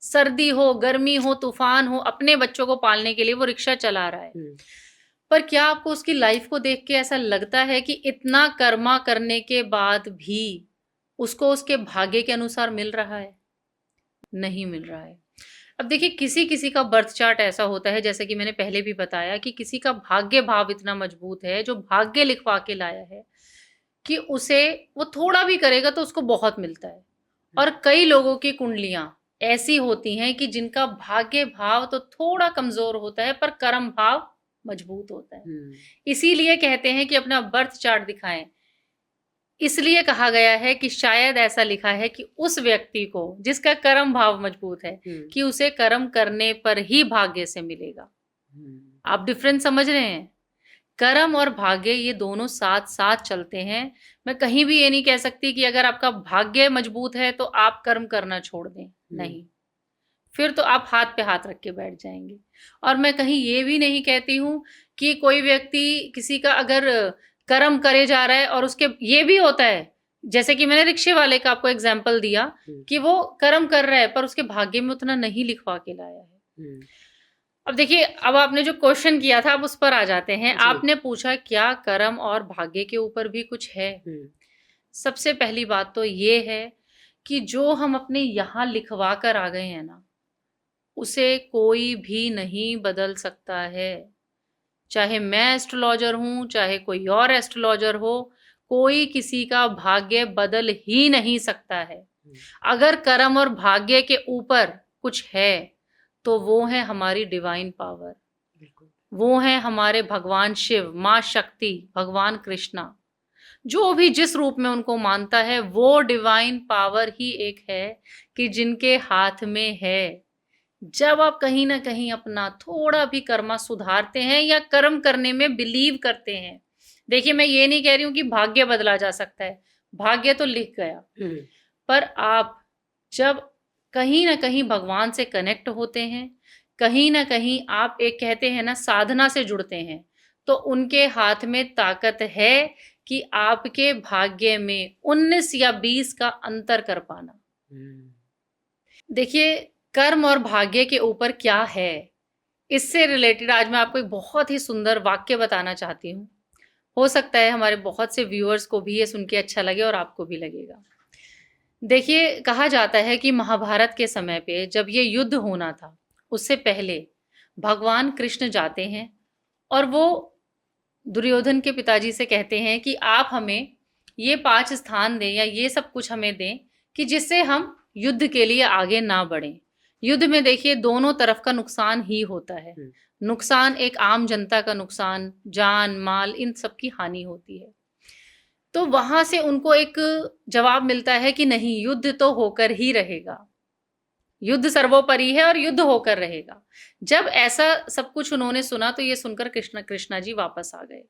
सर्दी हो गर्मी हो तूफान हो अपने बच्चों को पालने के लिए वो रिक्शा चला रहा है। पर क्या आपको उसकी लाइफ को देख के ऐसा लगता है कि इतना कर्मा करने के बाद भी उसको उसके भाग्य के अनुसार मिल रहा है? नहीं मिल रहा है। अब देखिए किसी किसी का बर्थ चार्ट ऐसा होता है, जैसे कि मैंने पहले भी बताया कि किसी का भाग्य भाव इतना मजबूत है, जो भाग्य लिखवा के लाया है कि उसे वो थोड़ा भी करेगा तो उसको बहुत मिलता है। और कई लोगों की कुंडलियां ऐसी होती हैं कि जिनका भाग्य भाव तो थोड़ा कमजोर होता है पर कर्म भाव मजबूत होता है। इसीलिए कहते हैं कि अपना बर्थ चार्ट दिखाएं। इसलिए कहा गया है कि शायद ऐसा लिखा है कि उस व्यक्ति को जिसका कर्म भाव मजबूत है कि उसे कर्म करने पर ही भाग्य से मिलेगा। आप डिफरेंस समझ रहे हैं? कर्म और भाग्य ये दोनों साथ साथ चलते हैं। मैं कहीं भी ये नहीं कह सकती कि अगर आपका भाग्य मजबूत है तो आप कर्म करना छोड़ दें, नहीं, फिर तो आप हाथ पे हाथ रख के बैठ जाएंगे। और मैं कहीं ये भी नहीं कहती हूं कि कोई व्यक्ति किसी का अगर कर्म करे जा रहा है और उसके ये भी होता है, जैसे कि मैंने रिक्शे वाले का आपको एग्जाम्पल दिया कि वो कर्म कर रहा है पर उसके भाग्य में उतना नहीं लिखवा के लाया है। अब देखिए, अब आपने जो क्वेश्चन किया था अब उस पर आ जाते हैं। आपने पूछा क्या कर्म और भाग्य के ऊपर भी कुछ है? सबसे पहली बात तो ये है कि जो हम अपने यहाँ लिखवा कर आ गए हैं ना, उसे कोई भी नहीं बदल सकता है। चाहे मैं एस्ट्रोलॉजर हूं, चाहे कोई और एस्ट्रोलॉजर हो, कोई किसी का भाग्य बदल ही नहीं सकता है। अगर कर्म और भाग्य के ऊपर कुछ है तो वो है हमारी डिवाइन पावर, वो है हमारे भगवान शिव, माँ शक्ति, भगवान कृष्णा। जो भी जिस रूप में उनको मानता है वो डिवाइन पावर ही एक है कि जिनके हाथ में है। जब आप कहीं ना कहीं अपना थोड़ा भी कर्मा सुधारते हैं या कर्म करने में बिलीव करते हैं, देखिए मैं ये नहीं कह रही हूं कि भाग्य बदला जा सकता है, भाग्य तो लिख गया, पर आप जब कहीं ना कहीं भगवान से कनेक्ट होते हैं, कहीं ना कहीं आप एक कहते हैं ना साधना से जुड़ते हैं, तो उनके हाथ में ताकत है कि आपके भाग्य में 19 या 20 का अंतर कर पाना। देखिए कर्म और भाग्य के ऊपर क्या है, इससे रिलेटेड आज मैं आपको एक बहुत ही सुंदर वाक्य बताना चाहती हूँ। हो सकता है हमारे बहुत से व्यूअर्स को भी ये सुन के अच्छा लगे और आपको भी लगेगा। देखिए कहा जाता है कि महाभारत के समय पे जब ये युद्ध होना था उससे पहले भगवान कृष्ण जाते हैं और वो दुर्योधन के पिताजी से कहते हैं कि आप हमें ये 5 स्थान दें या ये सब कुछ हमें दें कि जिससे हम युद्ध के लिए आगे ना बढ़ें। युद्ध में देखिए दोनों तरफ का नुकसान ही होता है। नुकसान एक आम जनता का नुकसान, जान माल, इन सब की हानि होती है। तो वहां से उनको एक जवाब मिलता है कि नहीं, युद्ध तो होकर ही रहेगा, युद्ध सर्वोपरि है और युद्ध होकर रहेगा। जब ऐसा सब कुछ उन्होंने सुना तो ये सुनकर कृष्णा जी वापस आ गए।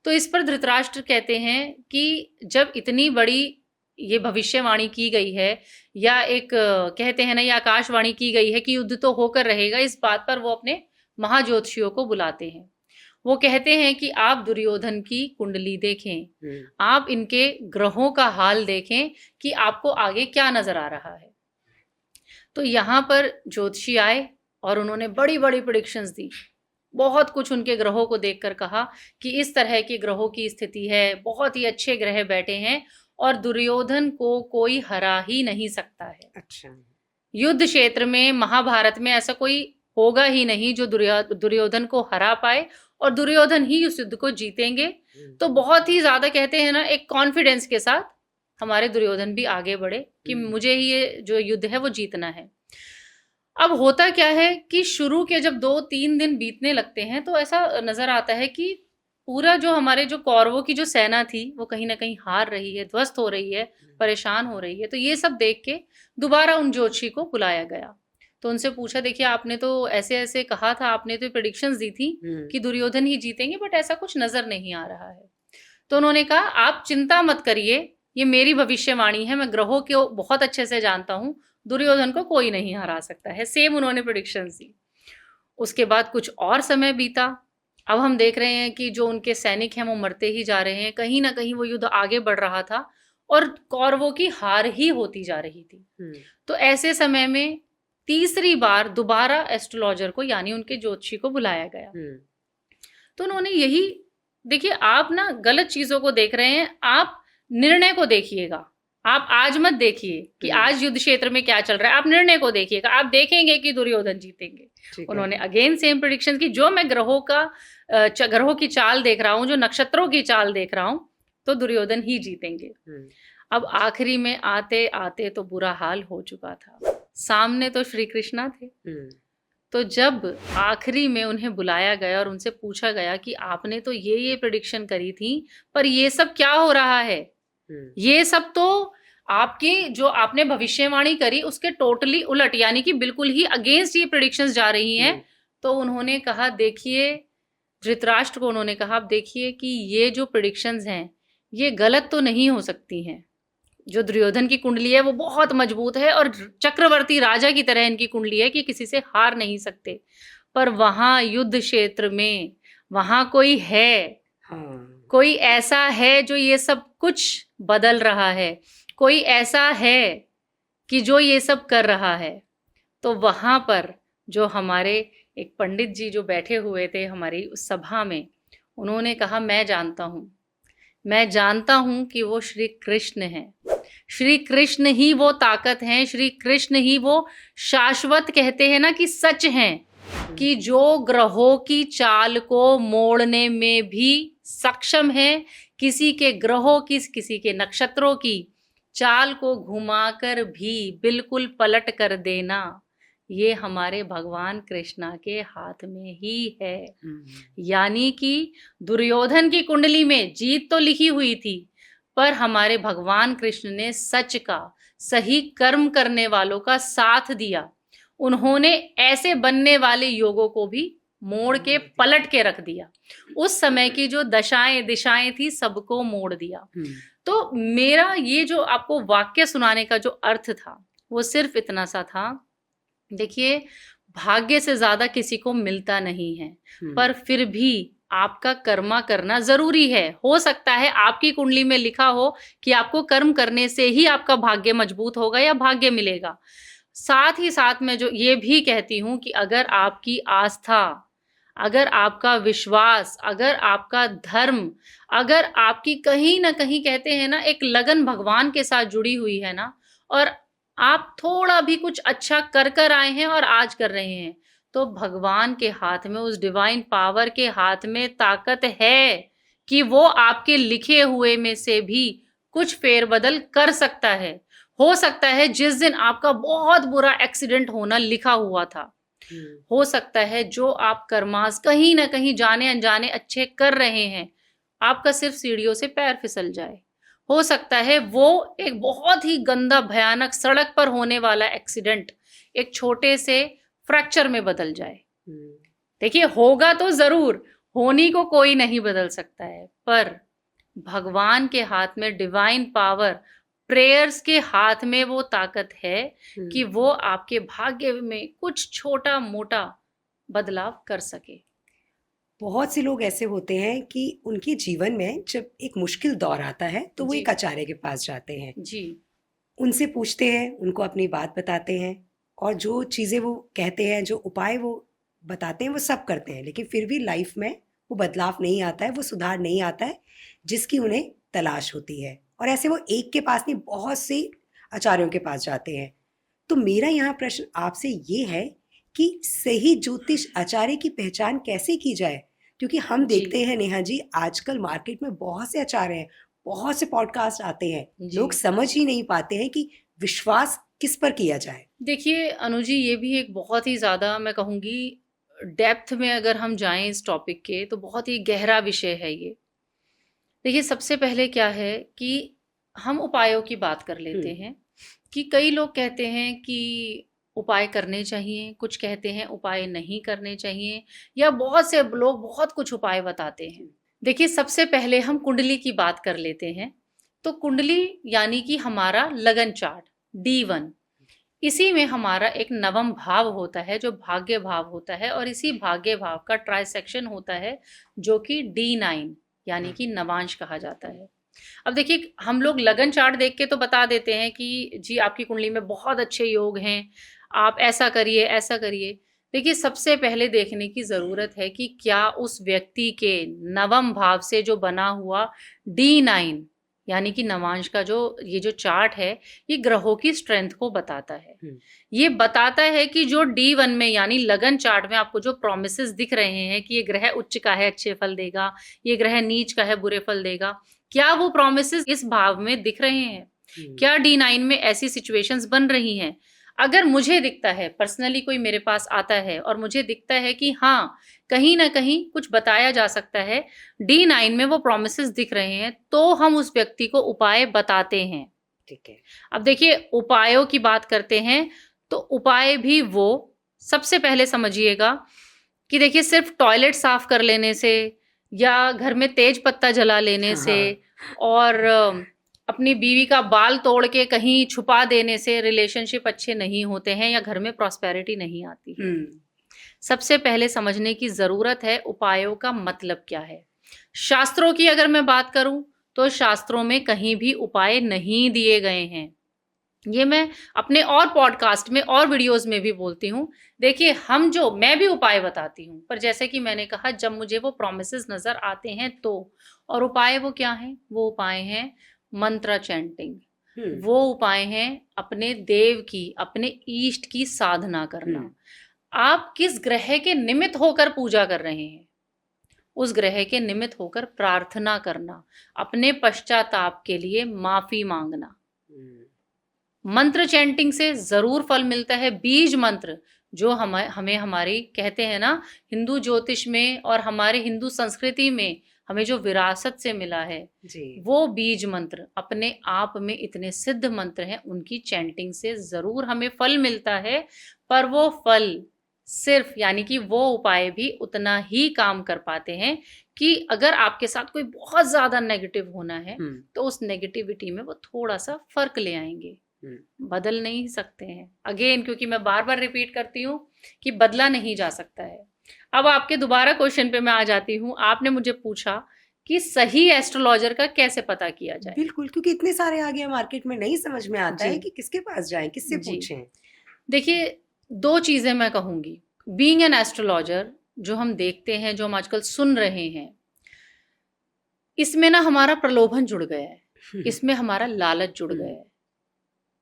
तो इस पर धृतराष्ट्र कहते हैं कि जब इतनी बड़ी ये भविष्यवाणी की गई है या एक कहते हैं ना ये आकाशवाणी की गई है कि युद्ध तो होकर रहेगा, इस बात पर वो अपने महाज्योतिषियों को बुलाते हैं। वो कहते हैं कि आप दुर्योधन की कुंडली देखें, आप इनके ग्रहों का हाल देखें कि आपको आगे क्या नजर आ रहा है। तो यहाँ पर ज्योतिषी आए और उन्होंने बड़ी बड़ी प्रेडिक्शंस दी, बहुत कुछ उनके ग्रहों को देखकर कहा कि इस तरह की ग्रहों की स्थिति है, बहुत ही अच्छे ग्रह बैठे हैं और दुर्योधन को कोई हरा ही नहीं सकता है। अच्छा, युद्ध क्षेत्र में महाभारत में ऐसा कोई होगा ही नहीं जो दुर्योधन को हरा पाए और दुर्योधन ही उस युद्ध को जीतेंगे। तो बहुत ही ज्यादा कहते हैं ना एक कॉन्फिडेंस के साथ हमारे दुर्योधन भी आगे बढ़े कि मुझे ही ये जो युद्ध है वो जीतना है। अब होता क्या है कि शुरू के जब 2-3 दिन बीतने लगते हैं तो ऐसा नजर आता है कि पूरा जो हमारे जो कौरवों की जो सेना थी वो कहीं ना कहीं हार रही है, ध्वस्त हो रही है, परेशान हो रही है। तो ये सब देख के दोबारा उन ज्योतिषी को बुलाया गया। तो उनसे पूछा, देखिए आपने तो ऐसे ऐसे कहा था, आपने तो प्रेडिक्शंस दी थी कि दुर्योधन ही जीतेंगे, बट ऐसा कुछ नजर नहीं आ रहा है। तो उन्होंने कहा आप चिंता मत करिए, ये मेरी भविष्यवाणी है, मैं ग्रहों को बहुत अच्छे से जानता हूँ, दुर्योधन को कोई नहीं हरा सकता है। सेम उन्होंने प्रेडिक्शंस दी। उसके बाद कुछ और समय बीता। अब हम देख रहे हैं कि जो उनके सैनिक हैं वो मरते ही जा रहे हैं, कहीं ना कहीं वो युद्ध आगे बढ़ रहा था और कौरवों की हार ही होती जा रही थी। तो ऐसे समय में तीसरी बार दोबारा एस्ट्रोलॉजर को यानी उनके ज्योतिषी को बुलाया गया। तो उन्होंने यही, देखिए आप ना गलत चीजों को देख रहे हैं, आप निर्णय को देखिएगा। आप आज मत देखिए कि आज युद्ध क्षेत्र में क्या चल रहा है, आप निर्णय को देखिएगा, आप देखेंगे कि दुर्योधन जीतेंगे। उन्होंने अगेन सेम प्रेडिक्शन की, जो मैं ग्रहों की चाल देख रहा हूँ, जो नक्षत्रों की चाल देख रहा हूँ, तो दुर्योधन ही जीतेंगे। अब आखिरी में आते आते तो बुरा हाल हो चुका था। सामने तो श्री कृष्णा थे। तो जब आखिरी में उन्हें बुलाया गया और उनसे पूछा गया कि आपने तो ये प्रेडिक्शन करी थी, पर ये सब क्या हो रहा है, ये सब तो आपकी जो आपने भविष्यवाणी करी उसके टोटली उलट, यानी कि बिल्कुल ही अगेंस्ट ये प्रेडिक्शंस जा रही हैं। तो उन्होंने कहा, देखिए धृतराष्ट्र को उन्होंने कहा, आप देखिए कि ये जो प्रेडिक्शंस हैं ये गलत तो नहीं हो सकती हैं। जो दुर्योधन की कुंडली है वो बहुत मजबूत है और चक्रवर्ती राजा की तरह इनकी कुंडली है कि किसी से हार नहीं सकते, पर वहां युद्ध क्षेत्र में वहां कोई है, कोई ऐसा है जो ये सब कुछ बदल रहा है, कोई ऐसा है कि जो ये सब कर रहा है। तो वहां पर जो हमारे एक पंडित जी जो बैठे हुए थे हमारी उस सभा में, उन्होंने कहा, मैं जानता हूं कि वो श्री कृष्ण हैं, श्री कृष्ण ही वो ताकत हैं, श्री कृष्ण ही वो शाश्वत, कहते हैं ना कि सच हैं, कि जो ग्रहों की चाल को मोड़ने में भी सक्षम है, किसी के ग्रहों की, किसी के नक्षत्रों की चाल को घुमाकर भी बिल्कुल पलट कर देना, ये हमारे भगवान कृष्णा के हाथ में ही है। यानी कि दुर्योधन की कुंडली में जीत तो लिखी हुई थी, पर हमारे भगवान कृष्ण ने सच का, सही कर्म करने वालों का साथ दिया। उन्होंने ऐसे बनने वाले योगों को भी मोड़ के पलट के रख दिया। उस समय की जो दशाएं दिशाएं थी सबको मोड़ दिया। तो मेरा ये जो आपको वाक्य सुनाने का जो अर्थ था वो सिर्फ इतना सा था, देखिए भाग्य से ज्यादा किसी को मिलता नहीं है, पर फिर भी आपका कर्मा करना जरूरी है। हो सकता है आपकी कुंडली में लिखा हो कि आपको कर्म करने से ही आपका भाग्य मजबूत होगा या भाग्य मिलेगा। साथ ही साथ मैं जो ये भी कहती हूँ कि अगर आपकी आस्था, अगर आपका विश्वास, अगर आपका धर्म, अगर आपकी कहीं ना कहीं कहते हैं ना एक लगन भगवान के साथ जुड़ी हुई है ना, और आप थोड़ा भी कुछ अच्छा कर आए हैं और आज कर रहे हैं, तो भगवान के हाथ में, उस डिवाइन पावर के हाथ में ताकत है कि वो आपके लिखे हुए में से भी कुछ फेरबदल कर सकता है। हो सकता है जिस दिन आपका बहुत बुरा एक्सीडेंट होना लिखा हुआ था, हो सकता है जो आप कर्मास कहीं ना कहीं जाने अनजाने अच्छे कर रहे हैं, आपका सिर्फ सीढ़ियों से पैर फिसल जाए। हो सकता है वो एक बहुत ही गंदा भयानक सड़क पर होने वाला एक्सीडेंट एक छोटे से फ्रैक्चर में बदल जाए। देखिए होगा तो जरूर, होनी को कोई नहीं बदल सकता है, पर भगवान के हाथ में डिवाइन पावर, प्रेयर्स के हाथ में वो ताकत है कि वो आपके भाग्य में कुछ छोटा मोटा बदलाव कर सके। बहुत से लोग ऐसे होते हैं कि उनके जीवन में जब एक मुश्किल दौर आता है तो वो एक आचार्य के पास जाते हैं जी, उनसे पूछते हैं, उनको अपनी बात बताते हैं, और जो चीज़ें वो कहते हैं, जो उपाय वो बताते हैं, वो सब करते हैं, लेकिन फिर भी लाइफ में वो बदलाव नहीं आता है, वो सुधार नहीं आता है जिसकी उन्हें तलाश होती है। और ऐसे वो एक के पास नहीं, बहुत से आचार्यों के पास जाते हैं। तो मेरा यहाँ प्रश्न आपसे ये है कि सही ज्योतिष आचार्य की पहचान कैसे की जाए? क्योंकि हम देखते हैं नेहा जी, आजकल मार्केट में बहुत से आचार्य हैं, बहुत से पॉडकास्ट आते हैं, लोग समझ ही नहीं पाते हैं कि विश्वास किस पर किया जाए। देखिए अनु जी, ये भी एक बहुत ही ज्यादा मैं कहूँगी डेप्थ में अगर हम जाएं इस टॉपिक के, तो बहुत ही गहरा विषय है ये। देखिए, सबसे पहले क्या है कि हम उपायों की बात कर लेते हैं कि कई लोग कहते हैं कि उपाय करने चाहिए, कुछ कहते हैं उपाय नहीं करने चाहिए, या बहुत से लोग बहुत कुछ उपाय बताते हैं। देखिए, सबसे पहले हम कुंडली की बात कर लेते हैं। तो कुंडली यानी कि हमारा लगन चार्ट D1, इसी में हमारा एक नवम भाव होता है जो भाग्य भाव होता है, और इसी भाग्य भाव का ट्राइसेक्शन होता है जो कि D9 यानी कि नवांश कहा जाता है। अब देखिए, हम लोग लगन चार्ट देख के तो बता देते हैं कि जी आपकी कुंडली में बहुत अच्छे योग हैं, आप ऐसा करिए ऐसा करिए। देखिए, सबसे पहले देखने की ज़रूरत है कि क्या उस व्यक्ति के नवम भाव से जो बना हुआ D9 यानी कि नवांश का ये जो चार्ट है, ये ग्रहों की स्ट्रेंथ को बताता है। ये बताता है कि जो D1 में यानी लगन चार्ट में आपको जो प्रोमिसेस दिख रहे हैं कि ये ग्रह उच्च का है अच्छे फल देगा, ये ग्रह नीच का है बुरे फल देगा, क्या वो प्रोमिसेस इस भाव में दिख रहे हैं? क्या D9 में ऐसी सिचुएशंस बन रही हैं? अगर मुझे दिखता है, पर्सनली कोई मेरे पास आता है और मुझे दिखता है कि हाँ, कहीं ना कहीं कुछ बताया जा सकता है, D9 में वो प्रोमिसेस दिख रहे हैं, तो हम उस व्यक्ति को उपाय बताते हैं। ठीक है। अब देखिए, उपायों की बात करते हैं तो उपाय भी वो सबसे पहले समझिएगा कि देखिए, सिर्फ टॉयलेट साफ कर लेने से या घर में तेज पत्ता जला लेने से और अपनी बीवी का बाल तोड़ के कहीं छुपा देने से रिलेशनशिप अच्छे नहीं होते हैं या घर में प्रॉस्पेरिटी नहीं आती है। सबसे पहले समझने की जरूरत है उपायों का मतलब क्या है। शास्त्रों की अगर मैं बात करूं तो शास्त्रों में कहीं भी उपाय नहीं दिए गए हैं। ये मैं अपने और पॉडकास्ट में और वीडियोस में भी बोलती हूँ। देखिए, मैं भी उपाय बताती हूँ, पर जैसे कि मैंने कहा, जब मुझे वो प्रोमिसेस नजर आते हैं तो, और उपाय वो क्या हैं? वो उपाय हैं मंत्र चैंटिंग, वो उपाय हैं अपने देव की, अपने ईष्ट की साधना करना। आप किस ग्रह के निमित्त होकर पूजा कर रहे हैं, उस ग्रह के निमित्त होकर प्रार्थना करना, अपने पश्चाताप के लिए माफी मांगना। मंत्र चैंटिंग से जरूर फल मिलता है। बीज मंत्र जो हमें हमारी कहते हैं ना, हिंदू ज्योतिष में और हमारे हिंदू संस्कृति में हमें जो विरासत से मिला है जी, वो बीज मंत्र अपने आप में इतने सिद्ध मंत्र हैं, उनकी चैंटिंग से जरूर हमें फल मिलता है। पर वो फल सिर्फ यानी कि वो उपाय भी उतना ही काम कर पाते हैं कि अगर आपके साथ कोई बहुत ज्यादा नेगेटिव होना है तो उस नेगेटिविटी में वो थोड़ा सा फर्क ले आएंगे, बदल नहीं सकते हैं। अगेन, क्योंकि मैं बार बार रिपीट करती हूँ कि बदला नहीं जा सकता है। अब आपके दोबारा क्वेश्चन पे मैं आ जाती हूँ। आपने मुझे पूछा कि सही एस्ट्रोलॉजर का कैसे पता किया जाए। बिल्कुल, क्योंकि इतने सारे आ गए मार्केट में, नहीं समझ में आता है कि किसके पास जाएं, किससे पूछें। देखिए, दो चीजें मैं कहूंगी। बीइंग एन एस्ट्रोलॉजर, जो हम देखते हैं, जो हम आजकल सुन रहे हैं, इसमें ना हमारा प्रलोभन जुड़ गया है, इसमें हमारा लालच जुड़ गया है।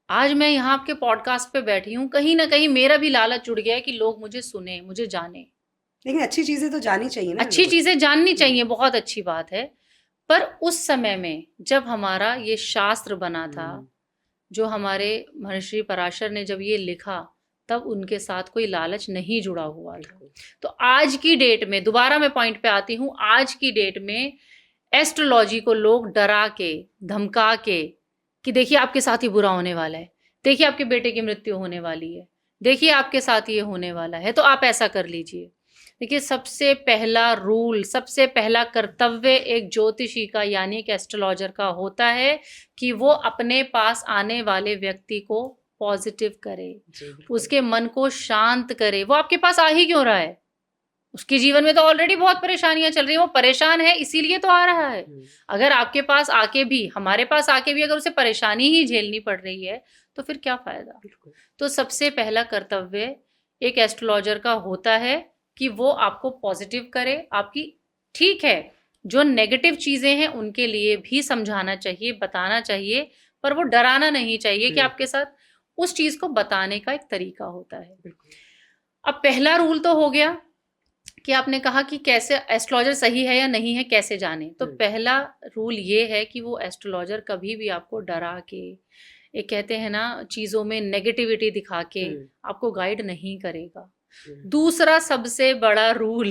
आज मैं यहाँ आपके पॉडकास्ट पे बैठी हूँ, कहीं ना कहीं मेरा भी लालच जुड़ गया है कि लोग मुझे सुने, मुझे जाने। लेकिन अच्छी चीजें तो जानी चाहिए ना, अच्छी चीजें जाननी चाहिए, बहुत अच्छी बात है। पर उस समय में जब हमारा ये शास्त्र बना था, जो हमारे महर्षि पराशर ने जब ये लिखा, तब उनके साथ कोई लालच नहीं जुड़ा हुआ था। तो आज की डेट में, दोबारा मैं पॉइंट पे आती हूँ, आज की डेट में एस्ट्रोलॉजी को लोग डरा के, धमका के कि देखिए आपके साथ ही बुरा होने वाला है, देखिए आपके बेटे की मृत्यु होने वाली है, देखिए आपके साथ ये होने वाला है, तो आप ऐसा कर लीजिए। देखिए, सबसे पहला रूल, सबसे पहला कर्तव्य एक ज्योतिषी का यानी एक एस्ट्रोलॉजर का होता है कि वो अपने पास आने वाले व्यक्ति को पॉजिटिव करे, उसके मन को शांत करे। वो आपके पास आ ही क्यों रहा है? उसके जीवन में तो ऑलरेडी बहुत परेशानियां चल रही हैं, वो परेशान है इसीलिए तो आ रहा है। अगर आपके पास आके भी, हमारे पास आके भी अगर उसे परेशानी ही झेलनी पड़ रही है तो फिर क्या फायदा। तो सबसे पहला कर्तव्य एक एस्ट्रोलॉजर का होता है कि वो आपको पॉजिटिव करे। आपकी, ठीक है, जो नेगेटिव चीजें हैं उनके लिए भी समझाना चाहिए, बताना चाहिए, पर वो डराना नहीं चाहिए कि आपके साथ उस चीज को बताने का एक तरीका होता है। अब पहला रूल तो हो गया कि आपने कहा कि कैसे एस्ट्रोलॉजर सही है या नहीं है, कैसे जाने। तो पहला रूल ये है कि वो एस्ट्रोलॉजर कभी भी आपको डरा के, एक कहते हैं ना, चीजों में नेगेटिविटी दिखा के आपको गाइड नहीं करेगा। दूसरा सबसे बड़ा रूल,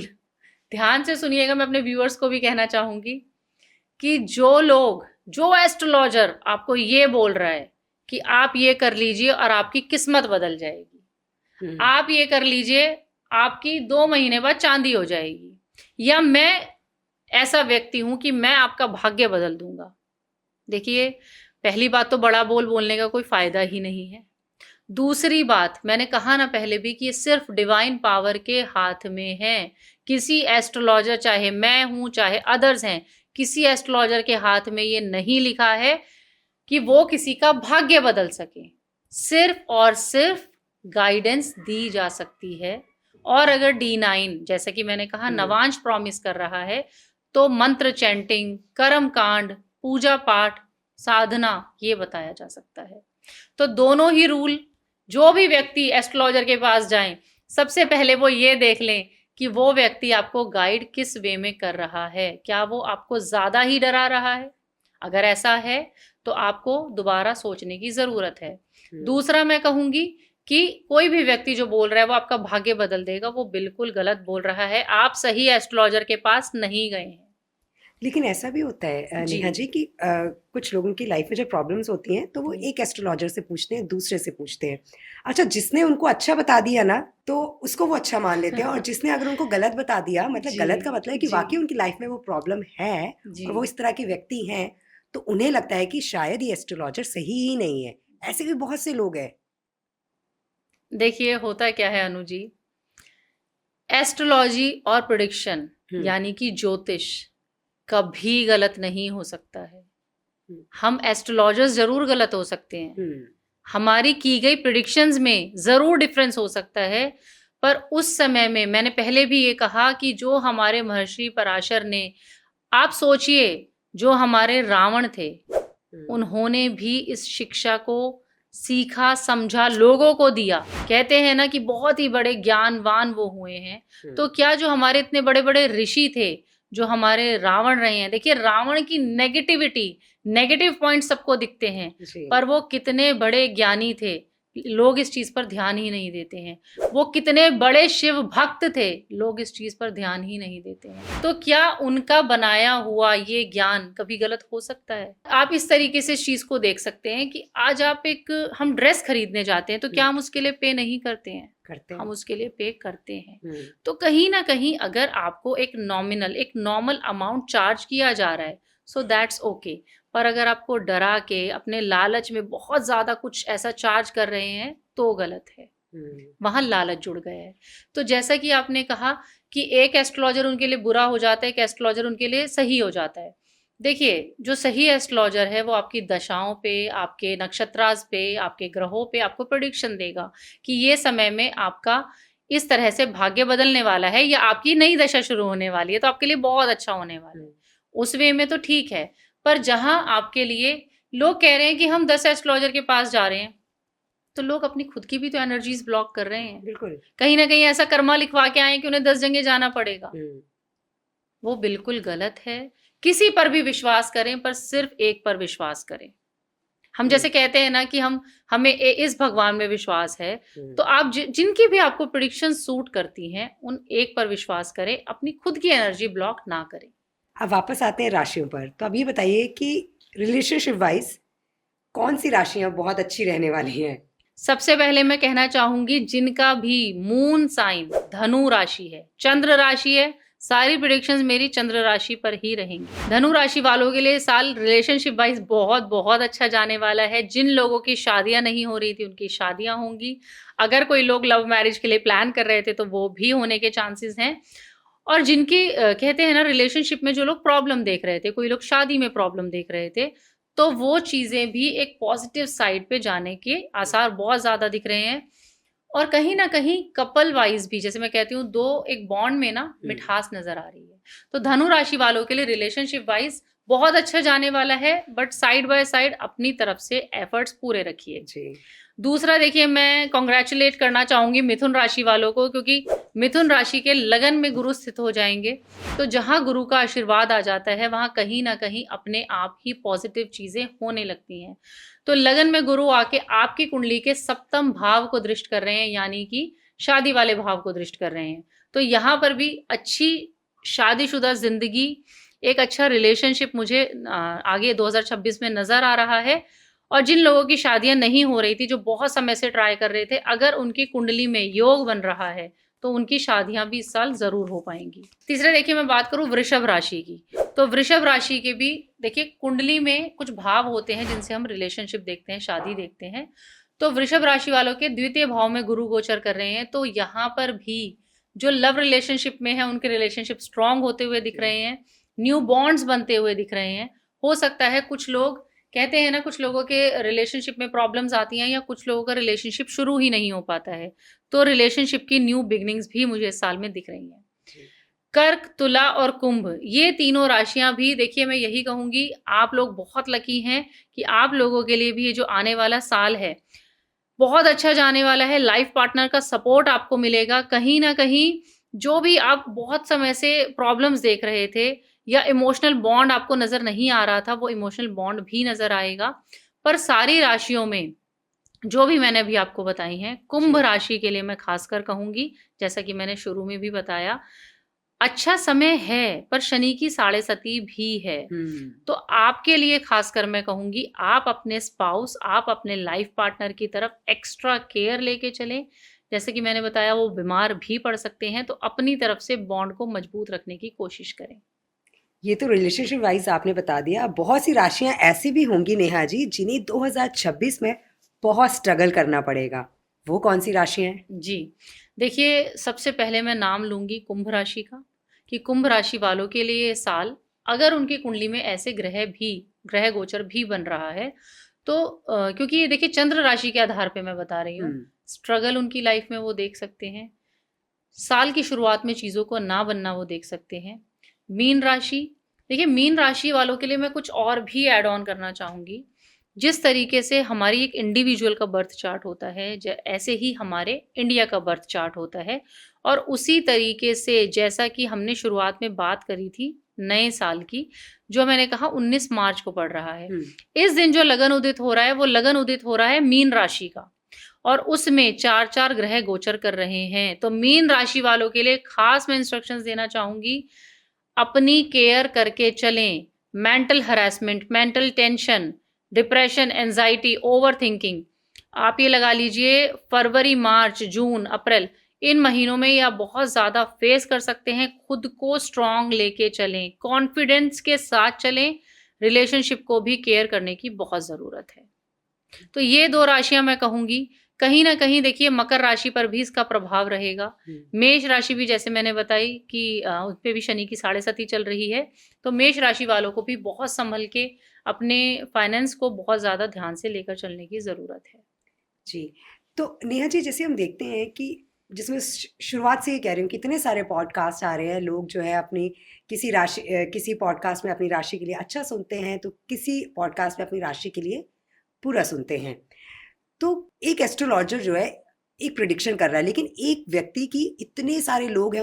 ध्यान से सुनिएगा, मैं अपने व्यूअर्स को भी कहना चाहूंगी कि जो एस्ट्रोलॉजर आपको ये बोल रहा है कि आप ये कर लीजिए और आपकी किस्मत बदल जाएगी, आप ये कर लीजिए आपकी 2 महीने बाद चांदी हो जाएगी, या मैं ऐसा व्यक्ति हूं कि मैं आपका भाग्य बदल दूंगा, देखिए पहली बात तो बड़ा बोलने का कोई फायदा ही नहीं है। दूसरी बात, मैंने कहा ना पहले भी कि ये सिर्फ डिवाइन पावर के हाथ में है। किसी एस्ट्रोलॉजर, चाहे मैं हूं चाहे अदर्स हैं, किसी एस्ट्रोलॉजर के हाथ में ये नहीं लिखा है कि वो किसी का भाग्य बदल सके। सिर्फ और सिर्फ गाइडेंस दी जा सकती है। और अगर D9 जैसे कि मैंने कहा नवांश प्रॉमिस कर रहा है, तो मंत्र चैंटिंग, कर्म कांड, पूजा पाठ, साधना, ये बताया जा सकता है। तो दोनों ही रूल, जो भी व्यक्ति एस्ट्रोलॉजर के पास जाएं, सबसे पहले वो ये देख लें कि वो व्यक्ति आपको गाइड किस वे में कर रहा है। क्या वो आपको ज्यादा ही डरा रहा है? अगर ऐसा है तो आपको दोबारा सोचने की जरूरत है। दूसरा मैं कहूंगी कि कोई भी व्यक्ति जो बोल रहा है वो आपका भाग्य बदल देगा, वो बिल्कुल गलत बोल रहा है। आप सही एस्ट्रोलॉजर के पास नहीं गए हैं। लेकिन ऐसा भी होता है नेहा जी कि कुछ लोगों की लाइफ में जो प्रॉब्लम्स होती हैं तो वो एक एस्ट्रोलॉजर से पूछते हैं, दूसरे से पूछते हैं। अच्छा, जिसने उनको अच्छा बता दिया ना तो उसको वो अच्छा मान लेते हैं, और जिसने अगर उनको गलत बता दिया, मतलब गलत का मतलब है कि वाकई उनकी लाइफ में वो प्रॉब्लम है और वो इस तरह के व्यक्ति हैं, तो उन्हें लगता है कि शायद ये एस्ट्रोलॉजर सही ही नहीं है। ऐसे भी बहुत से लोग हैं। देखिए होता क्या है अनु जी, एस्ट्रोलॉजी और प्रेडिक्शन यानी कि ज्योतिष कभी गलत नहीं हो सकता है। हम एस्ट्रोलॉजर्स जरूर गलत हो सकते हैं, हमारी की गई प्रेडिक्शंस में जरूर डिफरेंस हो सकता है, पर उस समय में मैंने पहले भी ये कहा कि जो हमारे महर्षि पराशर ने, आप सोचिए जो हमारे रावण थे, उन्होंने भी इस शिक्षा को सीखा, समझा, लोगों को दिया। कहते हैं ना कि बहुत ही बड़े ज्ञानवान वो हुए हैं। तो क्या जो हमारे इतने बड़े बड़े ऋषि थे, जो हमारे रावण रहे हैं, देखिए रावण की नेगेटिव पॉइंट सबको दिखते हैं, पर वो कितने बड़े ज्ञानी थे, लोग इस चीज पर ध्यान ही नहीं देते हैं। वो कितने बड़े शिव भक्त थे, लोग इस चीज पर ध्यान ही नहीं देते हैं। तो क्या उनका बनाया हुआ ये ज्ञान कभी गलत हो सकता है? आप इस तरीके से इस चीज को देख सकते हैं कि आज हम ड्रेस खरीदने जाते हैं तो क्या हम उसके लिए पे नहीं करते हैं? हम उसके लिए पे करते हैं। तो कहीं ना कहीं अगर आपको एक नॉर्मल अमाउंट चार्ज किया जा रहा है, सो दैट्स ओके। पर अगर आपको डरा के अपने लालच में बहुत ज्यादा कुछ ऐसा चार्ज कर रहे हैं तो गलत है, वहां लालच जुड़ गया है। तो जैसा कि आपने कहा कि एक एस्ट्रोलॉजर उनके लिए बुरा हो जाता है, एक एस्ट्रोलॉजर उनके लिए सही हो जाता है। देखिए जो सही एस्ट्रोलॉजर है वो आपकी दशाओं पे, आपके नक्षत्रास पे, आपके ग्रहों पे आपको प्रेडिक्शन देगा कि ये समय में आपका इस तरह से भाग्य बदलने वाला है, या आपकी नई दशा शुरू होने वाली है, तो आपके लिए बहुत अच्छा होने वाला है। उस वे में तो ठीक है। पर जहां आपके लिए लोग कह रहे हैं कि हम 10 एस्ट्रोलॉजर के पास जा रहे हैं, तो लोग अपनी खुद की भी तो एनर्जीज ब्लॉक कर रहे हैं। बिल्कुल, कहीं ना कहीं ऐसा कर्मा लिखवा के आए कि उन्हें 10 जगह जाना पड़ेगा। वो बिल्कुल गलत है। किसी पर भी विश्वास करें, पर सिर्फ एक पर विश्वास करें। हम जैसे कहते हैं ना कि हमें इस भगवान में विश्वास है, तो आप जिनकी भी आपको प्रेडिक्शन सूट करती हैं, उन एक पर विश्वास करें, अपनी खुद की एनर्जी ब्लॉक ना करें। अब वापस आते हैं राशियों पर। तो अब ये बताइए कि रिलेशनशिप वाइज कौन सी राशियां बहुत अच्छी रहने वाली हैं? सबसे पहले मैं कहना चाहूंगी जिनका भी मून साइन धनु राशि है, चंद्र राशि है, सारी प्रेडिक्शंस मेरी चंद्र राशि पर ही रहेंगी। धनु राशि वालों के लिए साल रिलेशनशिप वाइज बहुत बहुत अच्छा जाने वाला है। जिन लोगों की शादियां नहीं हो रही थी उनकी शादियां होंगी। अगर कोई लोग लव मैरिज के लिए प्लान कर रहे थे तो वो भी होने के चांसेस हैं। और जिनकी कहते हैं ना रिलेशनशिप में जो लोग प्रॉब्लम देख रहे थे, कोई लोग शादी में प्रॉब्लम देख रहे थे, तो वो चीजें भी एक पॉजिटिव साइड पे जाने के आसार बहुत ज्यादा दिख रहे हैं। और कहीं ना कहीं कपल वाइज भी, जैसे मैं कहती हूँ, एक बॉन्ड में ना मिठास नजर आ रही है। तो धनु राशि वालों के लिए रिलेशनशिप वाइज बहुत अच्छा जाने वाला है, बट साइड बाय साइड अपनी तरफ से एफर्ट्स पूरे रखिए। दूसरा देखिए, मैं कॉन्ग्रेचुलेट करना चाहूंगी मिथुन राशि वालों को, क्योंकि मिथुन राशि के लगन में गुरु स्थित हो जाएंगे। तो जहां गुरु का आशीर्वाद आ जाता है वहां कहीं ना कहीं अपने आप ही पॉजिटिव चीजें होने लगती हैं। तो लगन में गुरु आके आपकी कुंडली के सप्तम भाव को दृष्ट कर रहे हैं, यानी कि शादी वाले भाव को दृष्ट कर रहे हैं। तो यहाँ पर भी अच्छी शादीशुदा जिंदगी, एक अच्छा रिलेशनशिप मुझे आगे 2026 में नजर आ रहा है। और जिन लोगों की शादियां नहीं हो रही थी, जो बहुत समय से ट्राई कर रहे थे, अगर उनकी कुंडली में योग बन रहा है तो उनकी शादियां भी इस साल जरूर हो पाएंगी। तीसरे देखिए, मैं बात करूं वृषभ राशि की, तो वृषभ राशि के भी देखिए कुंडली में कुछ भाव होते हैं जिनसे हम रिलेशनशिप देखते हैं, शादी देखते हैं। तो वृषभ राशि वालों के द्वितीय भाव में गुरु गोचर कर रहे हैं, तो यहाँ पर भी जो लव रिलेशनशिप में है उनके रिलेशनशिप स्ट्रांग होते हुए दिख रहे हैं, न्यू बॉन्ड्स बनते हुए दिख रहे हैं। हो सकता है कुछ लोग कहते हैं ना, कुछ लोगों के रिलेशनशिप में प्रॉब्लम्स आती हैं या कुछ लोगों का रिलेशनशिप शुरू ही नहीं हो पाता है, तो रिलेशनशिप की न्यू बिगनिंग्स भी मुझे इस साल में दिख रही हैं। कर्क, तुला और कुंभ, ये तीनों राशियां भी देखिए, मैं यही कहूंगी आप लोग बहुत लकी हैं कि आप लोगों के लिए भी ये जो आने वाला साल है बहुत अच्छा जाने वाला है। लाइफ पार्टनर का सपोर्ट आपको मिलेगा। कहीं ना कहीं जो भी आप बहुत समय से प्रॉब्लम्स देख रहे थे या इमोशनल बॉन्ड आपको नजर नहीं आ रहा था, वो इमोशनल बॉन्ड भी नजर आएगा। पर सारी राशियों में जो भी मैंने अभी आपको बताई हैं, कुंभ राशि के लिए मैं खासकर कहूंगी, जैसा कि मैंने शुरू में भी बताया, अच्छा समय है पर शनि की 7.5 भी है। तो आपके लिए खासकर मैं कहूंगी आप अपने स्पाउस, आप अपने लाइफ पार्टनर की तरफ एक्स्ट्रा केयर लेके चलें। जैसे कि मैंने बताया वो बीमार भी पड़ सकते हैं, तो अपनी तरफ से बॉन्ड को मजबूत रखने की कोशिश करें। ये तो रिलेशनशिप वाइज आपने बता दिया। बहुत सी राशियां ऐसी भी होंगी नेहा जी जिन्हें 2026 में बहुत स्ट्रगल करना पड़ेगा। वो कौन सी राशियां हैं? जी देखिए, सबसे पहले मैं नाम लूंगी कुंभ राशि का, कि कुंभ राशि वालों के लिए ये साल, अगर उनकी कुंडली में ऐसे ग्रह गोचर भी बन रहा है तो क्योंकि ये देखिए चंद्र राशि के आधार पे मैं बता रही हूँ, स्ट्रगल उनकी लाइफ में वो देख सकते हैं। साल की शुरुआत में चीजों को ना बनना वो देख सकते हैं। मीन राशि, देखिए मीन राशि वालों के लिए मैं कुछ और भी ऐड ऑन करना चाहूंगी। जिस तरीके से हमारी एक इंडिविजुअल का बर्थ चार्ट होता है, ऐसे ही हमारे इंडिया का बर्थ चार्ट होता है। और उसी तरीके से जैसा कि हमने शुरुआत में बात करी थी नए साल की, जो मैंने कहा 19 मार्च को पड़ रहा है, इस दिन जो लगन उदित हो रहा है वो लगन उदित हो रहा है मीन राशि का, और उसमें 4 ग्रह गोचर कर रहे हैं। तो मीन राशि वालों के लिए खास मैं इंस्ट्रक्शंस देना चाहूंगी, अपनी केयर करके चलें। Mental harassment, mental tension, depression, anxiety, over thinking, आप ये लगा लीजिए फरवरी, मार्च, जून, अप्रैल, इन महीनों में ये आप बहुत ज्यादा फेस कर सकते हैं। खुद को स्ट्रांग लेके चलें, कॉन्फिडेंस के साथ चलें, रिलेशनशिप को भी केयर करने की बहुत जरूरत है। तो ये 2 राशियां मैं कहूंगी। कहीं ना कहीं देखिए मकर राशि पर भी इसका प्रभाव रहेगा। मेष राशि भी जैसे मैंने बताई कि उस पे भी शनि की 7.5 चल रही है, तो मेष राशि वालों को भी बहुत संभल के अपने फाइनेंस को बहुत ज्यादा ध्यान से लेकर चलने की जरूरत है। जी, तो नेहा जी जैसे हम देखते हैं कि जिसमें शुरुआत से ही कह रही हूँ कितने सारे पॉडकास्ट आ रहे हैं, लोग जो है अपनी किसी पॉडकास्ट में अपनी राशि के लिए अच्छा सुनते हैं, तो किसी पॉडकास्ट में अपनी राशि के लिए पूरा सुनते हैं। तो एक एस्ट्रोलॉजर जो है एक प्रिडिक्शन कर रहा है, लेकिन एक व्यक्ति की इतने सारे लोग हैं,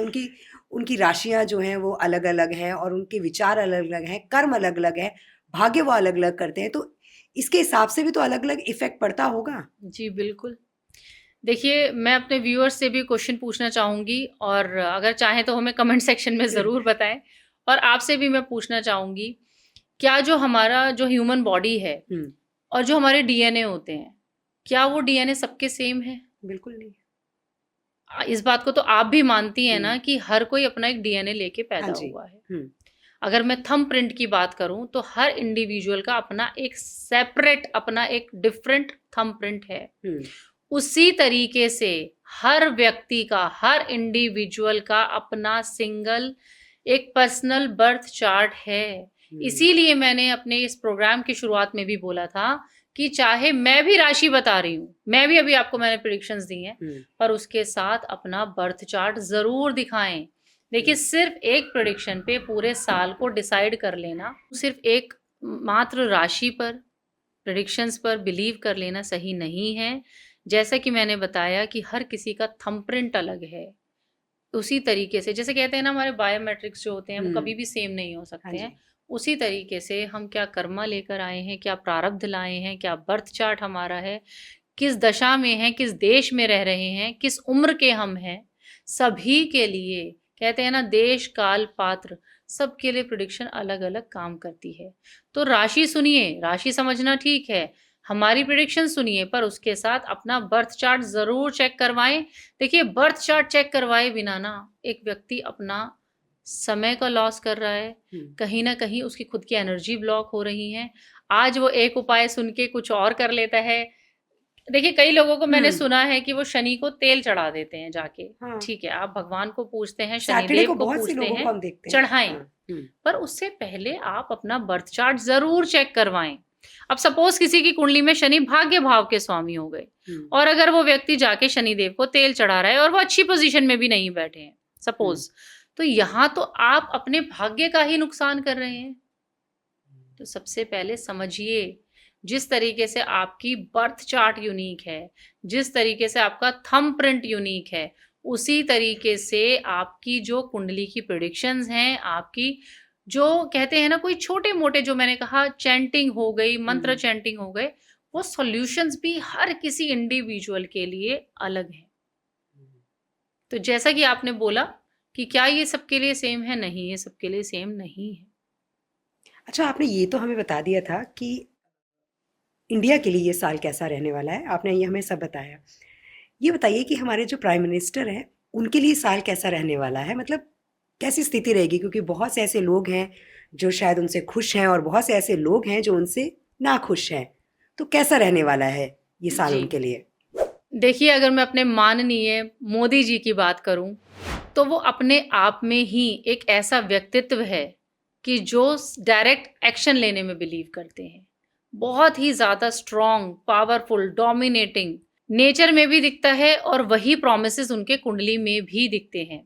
उनकी राशियां जो हैं वो अलग अलग हैं और उनके विचार अलग अलग हैं, कर्म अलग अलग है, भाग्य वो अलग अलग करते हैं, तो इसके हिसाब से भी तो अलग अलग इफेक्ट पड़ता होगा। जी बिल्कुल। देखिए, मैं अपने व्यूअर्स से भी क्वेश्चन पूछना चाहूंगी, और अगर चाहें तो हमें कमेंट सेक्शन में ज़रूर बताएं। और आपसे भी मैं पूछना चाहूंगी, क्या जो हमारा जो ह्यूमन बॉडी है और जो हमारे डीएनए होते हैं, क्या वो डीएनए सबके सेम है? बिल्कुल नहीं। इस बात को तो आप भी मानती हैं ना कि हर कोई अपना एक डीएनए लेके पैदा हुआ है। अगर मैं थंब प्रिंट की बात करूं तो हर इंडिविजुअल का अपना एक सेपरेट, अपना एक डिफरेंट थंब प्रिंट है। उसी तरीके से हर व्यक्ति का, हर इंडिविजुअल का अपना सिंगल एक पर्सनल बर्थ चार्ट है। इसीलिए मैंने अपने इस प्रोग्राम की शुरुआत में भी बोला था कि चाहे मैं भी राशि बता रही हूँ, मैं भी अभी आपको मैंने प्रेडिक्शंस दी हैं, पर उसके साथ अपना बर्थ चार्ट जरूर दिखाएं। देखिए, सिर्फ एक प्रेडिक्शन पे पूरे साल को डिसाइड कर लेना, सिर्फ एक मात्र राशि पर, प्रेडिक्शंस पर बिलीव कर लेना सही नहीं है। जैसा कि मैंने बताया कि हर किसी का थंबप्रिंट अलग है। उसी तरीके से जैसे कहते हैं ना, हमारे बायोमेट्रिक्स जो होते हैं वो कभी भी सेम नहीं हो सकते हैं। उसी तरीके से हम क्या कर्मा लेकर आए हैं, क्या प्रारब्ध लाए हैं, क्या बर्थ चार्ट हमारा है, किस दशा में हैं, किस देश में रह रहे हैं, किस उम्र के हम हैं, सभी के लिए कहते हैं ना देश काल पात्र सबके लिए प्रिडिक्शन अलग अलग काम करती है। तो राशि सुनिए, राशि समझना ठीक है, हमारी प्रिडिक्शन सुनिए, पर उसके साथ अपना बर्थ चार्ट जरूर चेक करवाएं। देखिए बर्थ चार्ट चेक करवाए बिना ना एक व्यक्ति अपना समय का लॉस कर रहा है, कहीं ना कहीं उसकी खुद की एनर्जी ब्लॉक हो रही है। आज वो एक उपाय सुन के कुछ और कर लेता है। देखिए कई लोगों को मैंने सुना है कि वो शनि को तेल चढ़ा देते हैं जाके। हाँ। ठीक है, आप भगवान को पूछते हैं, सैटरडे शनिदेव को को बहुत से पूछते लोगों को हम हैं, देखते हैं। चढ़ाएं। हाँ। पर उससे पहले आप अपना बर्थ चार्ट जरूर चेक करवाएं। अब सपोज किसी की कुंडली में शनि भाग्य भाव के स्वामी हो गए और अगर वो व्यक्ति जाके शनिदेव को तेल चढ़ा रहा है और वो अच्छी पोजीशन में भी नहीं बैठे हैं सपोज, तो यहाँ तो आप अपने भाग्य का ही नुकसान कर रहे हैं। तो सबसे पहले समझिए, जिस तरीके से आपकी बर्थ चार्ट यूनिक है, जिस तरीके से आपका थंब प्रिंट यूनिक है, उसी तरीके से आपकी जो कुंडली की प्रेडिक्शंस हैं, आपकी जो कहते हैं ना कोई छोटे मोटे जो मैंने कहा चैंटिंग हो गई, मंत्र चैंटिंग हो गए, वो सॉल्यूशंस भी हर किसी इंडिविजुअल के लिए अलग है। तो जैसा कि आपने बोला कि क्या ये सबके लिए सेम है, नहीं, ये सबके लिए सेम नहीं है। अच्छा, आपने ये तो हमें बता दिया था कि इंडिया के लिए ये साल कैसा रहने वाला है, आपने ये हमें सब बताया। ये बताइए कि हमारे जो प्राइम मिनिस्टर हैं उनके लिए साल कैसा रहने वाला है, मतलब कैसी स्थिति रहेगी, क्योंकि बहुत से ऐसे लोग हैं जो शायद उनसे खुश हैं और बहुत से ऐसे लोग हैं जो उनसे ना खुश हैं। तो कैसा रहने वाला है ये साल जी। उनके लिए? देखिए अगर मैं अपने माननीय मोदी जी की बात करूं तो वो अपने आप में ही एक ऐसा व्यक्तित्व है कि जो डायरेक्ट एक्शन लेने में बिलीव करते हैं। बहुत ही ज़्यादा स्ट्रॉन्ग, पावरफुल, डोमिनेटिंग नेचर में भी दिखता है और वही प्रोमिसेस उनके कुंडली में भी दिखते हैं।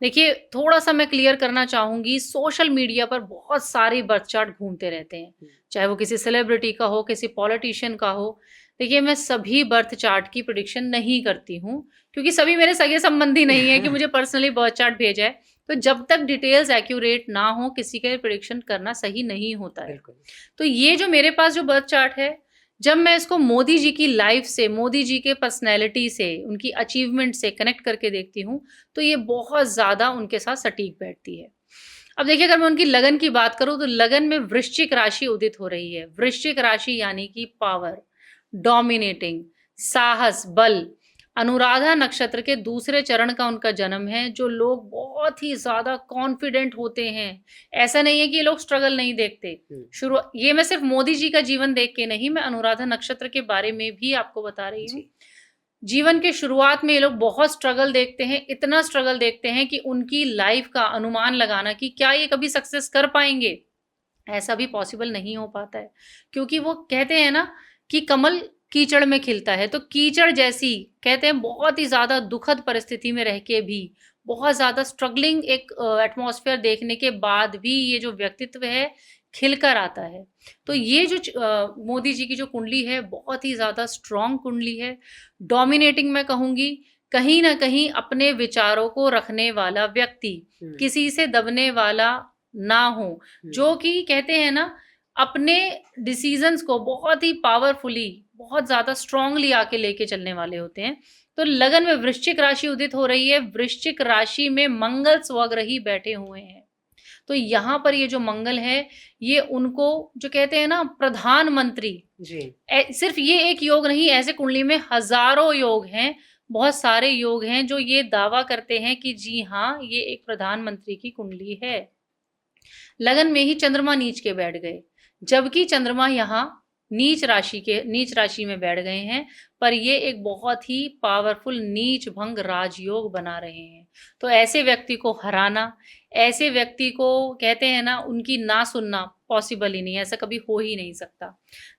देखिए थोड़ा सा मैं क्लियर करना चाहूँगी, सोशल मीडिया पर बहुत सारे बर्थ चार्ट घूमते रहते हैं, चाहे वो किसी सेलिब्रिटी का हो, किसी पॉलिटिशियन का हो। देखिए मैं सभी बर्थ चार्ट की प्रेडिक्शन नहीं करती हूँ क्योंकि सभी मेरे सगे संबंधी नहीं है कि मुझे पर्सनली बर्थ चार्ट भेजा है। तो जब तक डिटेल्स एक्यूरेट ना हो किसी का प्रेडिक्शन करना सही नहीं होता है। तो ये जो मेरे पास जो बर्थ चार्ट है, जब मैं इसको मोदी जी की लाइफ से, मोदी जी के पर्सनैलिटी से, उनकी अचीवमेंट से कनेक्ट करके देखती हूँ तो ये बहुत ज़्यादा उनके साथ सटीक बैठती है। अब देखिए अगर मैं उनकी लगन की बात करूँ तो लगन में वृश्चिक राशि उदित हो रही है। वृश्चिक राशि यानी कि पावर, डोमिनेटिंग, साहस, बल। अनुराधा नक्षत्र के दूसरे चरण का उनका जन्म है, जो लोग बहुत ही ज्यादा कॉन्फिडेंट होते हैं। ऐसा नहीं है कि ये लोग स्ट्रगल नहीं देखते। ये मैं सिर्फ मोदी जी का जीवन देख के नहीं, मैं अनुराधा नक्षत्र के बारे में भी आपको बता रही हूँ। जीवन के शुरुआत में ये लोग बहुत स्ट्रगल देखते हैं, इतना स्ट्रगल देखते हैं कि उनकी लाइफ का अनुमान लगाना कि क्या ये कभी सक्सेस कर पाएंगे, ऐसा भी पॉसिबल नहीं हो पाता है। क्योंकि वो कहते हैं ना कि कमल कीचड़ में खिलता है, तो कीचड़ जैसी कहते हैं बहुत ही ज्यादा दुखद परिस्थिति में रह के भी, बहुत ज्यादा स्ट्रगलिंग एक एटमॉस्फेयर देखने के बाद भी ये जो व्यक्तित्व है खिलकर आता है। तो ये जो मोदी जी की जो कुंडली है बहुत ही ज्यादा स्ट्रॉन्ग कुंडली है, डोमिनेटिंग मैं कहूंगी। कहीं ना कहीं अपने विचारों को रखने वाला व्यक्ति, किसी से दबने वाला ना हो, जो कि कहते हैं ना अपने डिसीजंस को बहुत ही पावरफुली, बहुत ज्यादा स्ट्रांगली आके लेके चलने वाले होते हैं। तो लगन में वृश्चिक राशि उदित हो रही है, वृश्चिक राशि में मंगल स्वग्रह ही बैठे हुए हैं। तो यहाँ पर ये जो मंगल है ये उनको जो कहते हैं ना प्रधानमंत्री जी, सिर्फ ये एक योग नहीं, ऐसे कुंडली में हजारों योग हैं, बहुत सारे योग हैं जो ये दावा करते हैं कि जी हाँ ये एक प्रधानमंत्री की कुंडली है। लगन में ही चंद्रमा नीच के बैठ गए, जबकि चंद्रमा यहाँ नीच राशि में बैठ गए हैं, पर ये एक बहुत ही पावरफुल नीच भंग राजयोग बना रहे हैं। तो ऐसे व्यक्ति को हराना, ऐसे व्यक्ति को कहते हैं ना उनकी ना सुनना पॉसिबल ही नहीं है, ऐसा कभी हो ही नहीं सकता।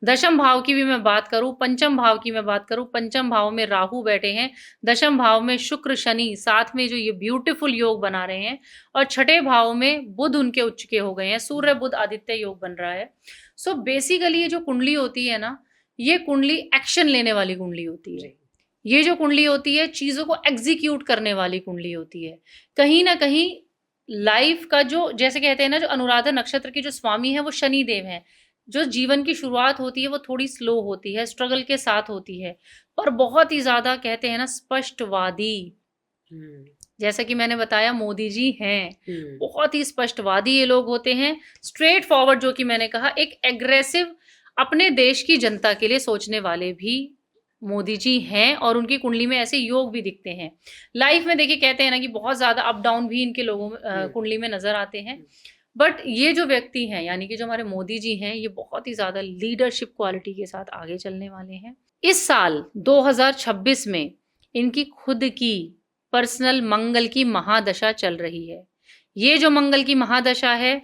दशम भाव की भी मैं बात करूं, पंचम भाव की मैं बात करूं, पंचम भाव में राहु बैठे हैं, दशम भाव में शुक्र शनि साथ में जो ये ब्यूटीफुल योग बना रहे हैं, और छठे भाव में बुध उनके उच्च के हो गए हैं, सूर्य बुध आदित्य योग बन रहा है। सो बेसिकली ये जो कुंडली होती है ना, ये कुंडली एक्शन लेने वाली कुंडली होती है। ये जो कुंडली होती है चीजों को एग्जीक्यूट करने वाली कुंडली होती है। कहीं ना कहीं लाइफ का जो जैसे कहते हैं ना, जो अनुराधा नक्षत्र के जो स्वामी है वो शनि देव हैं, जो जीवन की शुरुआत होती है वो थोड़ी स्लो होती है, स्ट्रगल के साथ होती है, पर बहुत ही ज़्यादा कहते हैं ना स्पष्टवादी। हम्म, जैसा कि मैंने बताया मोदी जी हैं, हम्म, बहुत ही स्पष्टवादी ये लोग होते हैं, स्ट्रेट फॉरवर्ड, जो कि मैंने कहा एक एग्रेसिव, अपने देश की जनता के लिए सोचने वाले भी मोदी जी हैं, और उनकी कुंडली में ऐसे योग भी दिखते हैं। लाइफ में देखिए कहते हैं ना कि बहुत ज़्यादा अप डाउन भी इनके लोगों में कुंडली में नज़र आते हैं, बट ये जो व्यक्ति हैं यानी कि जो हमारे मोदी जी हैं, ये बहुत ही ज़्यादा लीडरशिप क्वालिटी के साथ आगे चलने वाले हैं। इस साल 2026 में इनकी खुद की पर्सनल मंगल की महादशा चल रही है। ये जो मंगल की महादशा है,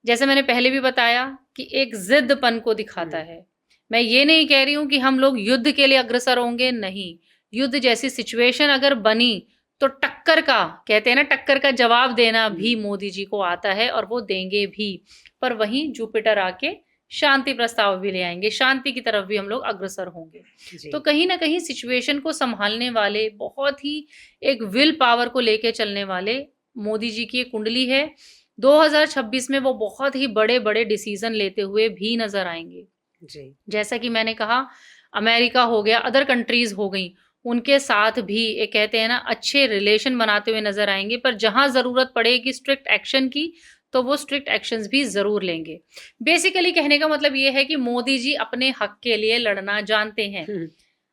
जैसे मैंने पहले भी बताया कि एक जिद्दपन को दिखाता है। मैं ये नहीं कह रही हूं कि हम लोग युद्ध के लिए अग्रसर होंगे, नहीं। युद्ध जैसी सिचुएशन अगर बनी तो टक्कर का, कहते हैं ना, टक्कर का जवाब देना भी मोदी जी को आता है, और वो देंगे भी। पर वहीं जुपिटर आके शांति प्रस्ताव भी ले आएंगे, शांति की तरफ भी हम लोग अग्रसर होंगे। तो कहीं ना कहीं सिचुएशन को संभालने वाले, बहुत ही एक विल पावर को लेके चलने वाले मोदी जी की कुंडली है। 2026 में वो बहुत ही बड़े बड़े डिसीजन लेते हुए भी नजर आएंगे जी। जैसा कि मैंने कहा, अमेरिका हो गया, अदर कंट्रीज हो गई, उनके साथ भी एक कहते हैं ना अच्छे रिलेशन बनाते हुए नजर आएंगे। पर जहां जरूरत पड़ेगी स्ट्रिक्ट एक्शन की, तो वो स्ट्रिक्ट एक्शंस भी जरूर लेंगे। बेसिकली कहने का मतलब ये है कि मोदी जी अपने हक के लिए लड़ना जानते हैं।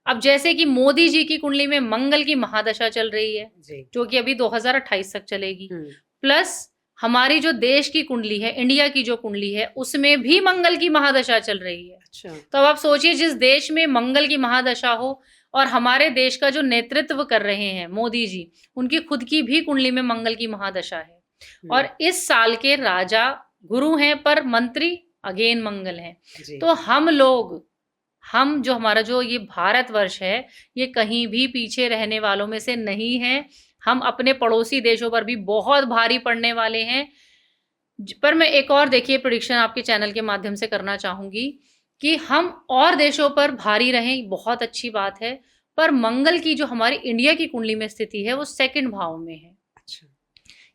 अब जैसे कि मोदी जी की कुंडली में मंगल की महादशा चल रही है, जो कि अभी 2028 तक चलेगी, प्लस हमारी जो देश की कुंडली है, इंडिया की जो कुंडली है, उसमें भी मंगल की महादशा चल रही है। अच्छा। तो अब आप सोचिए, जिस देश में मंगल की महादशा हो, और हमारे देश का जो नेतृत्व कर रहे हैं मोदी जी, उनकी खुद की भी कुंडली में मंगल की महादशा है, और इस साल के राजा गुरु हैं, पर मंत्री अगेन मंगल हैं। तो हम जो हमारा जो ये भारतवर्ष है, ये कहीं भी पीछे रहने वालों में से नहीं है। हम अपने पड़ोसी देशों पर भी बहुत भारी पड़ने वाले हैं। पर मैं एक और देखिए प्रेडिक्शन आपके चैनल के माध्यम से करना चाहूंगी कि हम और देशों पर भारी रहें, बहुत अच्छी बात है, पर मंगल की जो हमारी इंडिया की कुंडली में स्थिति है, वो सेकंड भाव में है। अच्छा।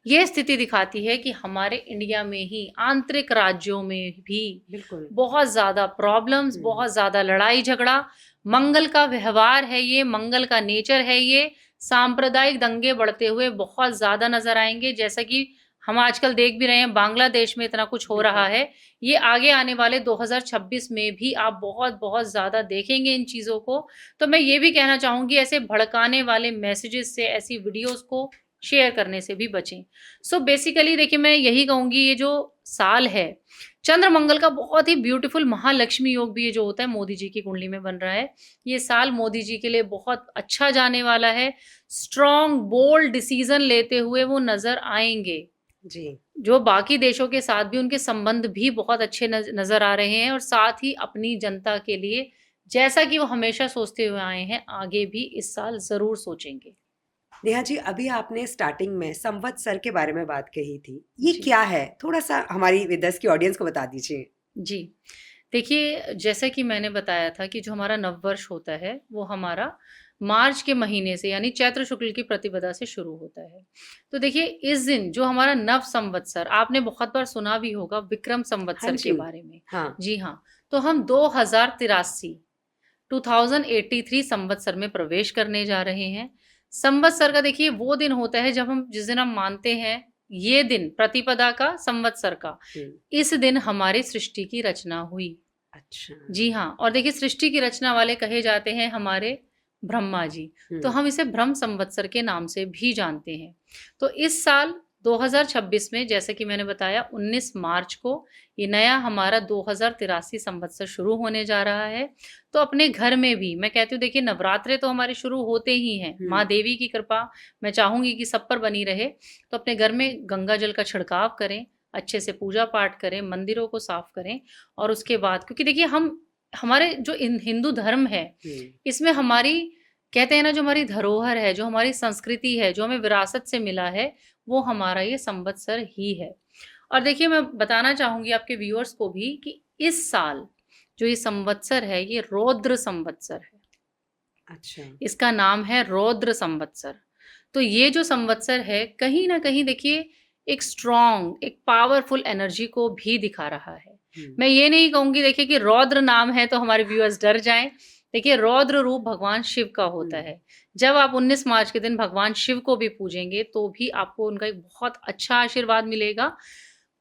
ये स्थिति दिखाती है कि हमारे इंडिया में ही आंतरिक राज्यों में भी बिल्कुल बहुत ज्यादा प्रॉब्लम्स, बहुत ज्यादा लड़ाई झगड़ा, मंगल का व्यवहार है ये, मंगल का नेचर है ये, सांप्रदायिक दंगे बढ़ते हुए बहुत ज्यादा नजर आएंगे। जैसा कि हम आजकल देख भी रहे हैं, बांग्लादेश में इतना कुछ हो रहा है, ये आगे आने वाले 2026 में भी आप बहुत बहुत ज्यादा देखेंगे इन चीजों को। तो मैं ये भी कहना चाहूंगी, ऐसे भड़काने वाले मैसेजेस से, ऐसी वीडियोस को शेयर करने से भी बचें। सो बेसिकली देखिए, मैं यही कहूंगी, ये जो साल है चंद्र मंगल का बहुत ही ब्यूटीफुल महालक्ष्मी योग भी ये जो होता है मोदी जी की कुंडली में बन रहा है, ये साल मोदी जी के लिए बहुत अच्छा जाने वाला है। स्ट्रॉन्ग बोल्ड डिसीजन लेते हुए वो नजर आएंगे जी। जो बाकी देशों के साथ भी उनके संबंध भी बहुत अच्छे नजर आ रहे हैं, और साथ ही अपनी जनता के लिए, जैसा कि वो हमेशा सोचते हुए आए हैं, आगे भी इस साल जरूर सोचेंगे। नेहा जी, अभी आपने स्टार्टिंग में संवत्सर के बारे में बात कही थी, ये जी। क्या है? थोड़ा सा हमारी विदर्भ की ऑडियंस को बता दीजिए। जी, देखिए, जैसा कि मैंने बताया था कि जो हमारा नववर्ष होता है, वो हमारा मार्च के महीने से, यानी चैत्र शुक्ल की प्रतिपदा से शुरू होता है। तो देखिए, इस दिन जो हमारा नव संवत्सर, आपने बहुत बार सुना भी होगा विक्रम संवत्सर के बारे में। हाँ। जी हाँ, तो हम 2083 संवत्सर में प्रवेश करने जा रहे हैं। संवत्सर का देखिए वो दिन होता है जब जिस दिन हम मानते हैं, ये दिन प्रतिपदा का, संवत्सर का, इस दिन हमारी सृष्टि की रचना हुई। अच्छा। जी हाँ, और देखिए सृष्टि की रचना वाले कहे जाते हैं हमारे ब्रह्मा जी, तो हम इसे ब्रह्म संवत्सर के नाम से भी जानते हैं। तो इस साल 2026 में, जैसे कि मैंने बताया, 19 मार्च को ये नया हमारा 2083 संवत्सर शुरू होने जा रहा है। तो अपने घर में भी मैं कहती हूँ, देखिए नवरात्रे तो हमारे शुरू होते ही हैं, माँ देवी की कृपा मैं चाहूंगी कि सब पर बनी रहे। तो अपने घर में गंगा जल का छिड़काव करें, अच्छे से पूजा पाठ करें, मंदिरों को साफ करें, और उसके बाद, क्योंकि देखिए हमारे जो हिंदू धर्म है, इसमें हमारी, कहते हैं ना, जो हमारी धरोहर है, जो हमारी संस्कृति है, जो हमें विरासत से मिला है, वो हमारा ये संवत्सर ही है। और देखिए, मैं बताना चाहूंगी आपके व्यूअर्स को भी कि इस साल जो ये संवत्सर है, ये रौद्र संवत्सर है। अच्छा। इसका नाम है रौद्र संवत्सर। तो ये जो संवत्सर है, कहीं ना कहीं देखिए एक स्ट्रॉन्ग, एक पावरफुल एनर्जी को भी दिखा रहा है। मैं ये नहीं कहूंगी देखिए कि रौद्र नाम है तो हमारे व्यूअर्स डर जाएं। देखिए रौद्र रूप भगवान शिव का होता है। जब आप 19 मार्च के दिन भगवान शिव को भी पूजेंगे तो भी आपको उनका एक बहुत अच्छा आशीर्वाद मिलेगा।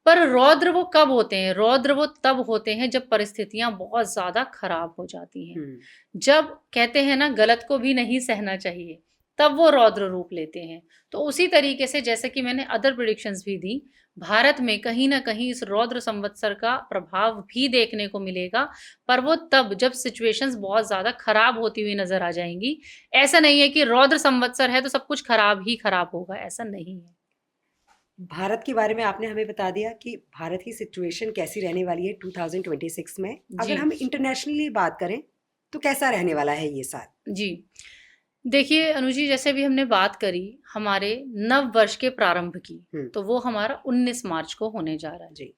पर रौद्र वो कब होते हैं? रौद्र वो तब होते हैं जब परिस्थितियां बहुत ज्यादा खराब हो जाती हैं। जब कहते हैं ना गलत को भी नहीं सहना चाहिए, तब वो रौद्र रूप लेते हैं। तो उसी तरीके से जैसे कि मैंने अदर प्रेडिक्शंस भी दी, भारत में कहीं ना कहीं इस रौद्र संवत्सर का प्रभाव भी देखने को मिलेगा, पर वो तब जब सिचुएशंस बहुत ज्यादा खराब होती हुई नजर आ जाएंगी। ऐसा नहीं है कि रौद्र संवत्सर है तो सब कुछ खराब ही खराब होगा, ऐसा नहीं है। भारत के बारे में आपने हमें बता दिया कि भारत की सिचुएशन कैसी रहने वाली है 2026 में। अगर हम इंटरनेशनली बात करें तो कैसा रहने वाला है ये साल? जी देखिए अनुजी, जैसे भी हमने बात करी हमारे नव वर्ष के प्रारंभ की, तो वो हमारा 19 मार्च को होने जा रहा है। जी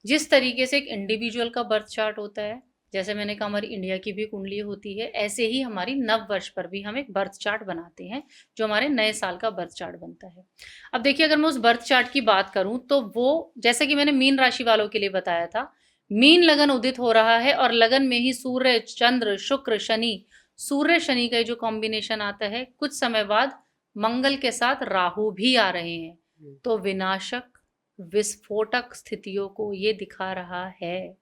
जिस तरीके से एक इंडिविजुअल का बर्थ चार्ट होता है, जैसे मैंने कहा हमारी इंडिया की भी कुंडली होती है, ऐसे ही हमारी नव वर्ष पर भी हम एक बर्थ चार्ट बनाते हैं जो हमारे नए साल का बर्थ चार्ट बनता है। अब देखिए अगर मैं उस बर्थ चार्ट की बात करूं तो वो जैसे कि मैंने मीन राशि वालों के लिए बताया था, मीन लगन उदित हो रहा है और लगन में ही सूर्य चंद्र शुक्र शनि, सूर्य शनि का जो कॉम्बिनेशन आता है, कुछ समय बाद मंगल के साथ राहु भी आ रहे हैं। तो विनाशक विस्फोटक स्थितियों को ये दिखा रहा है।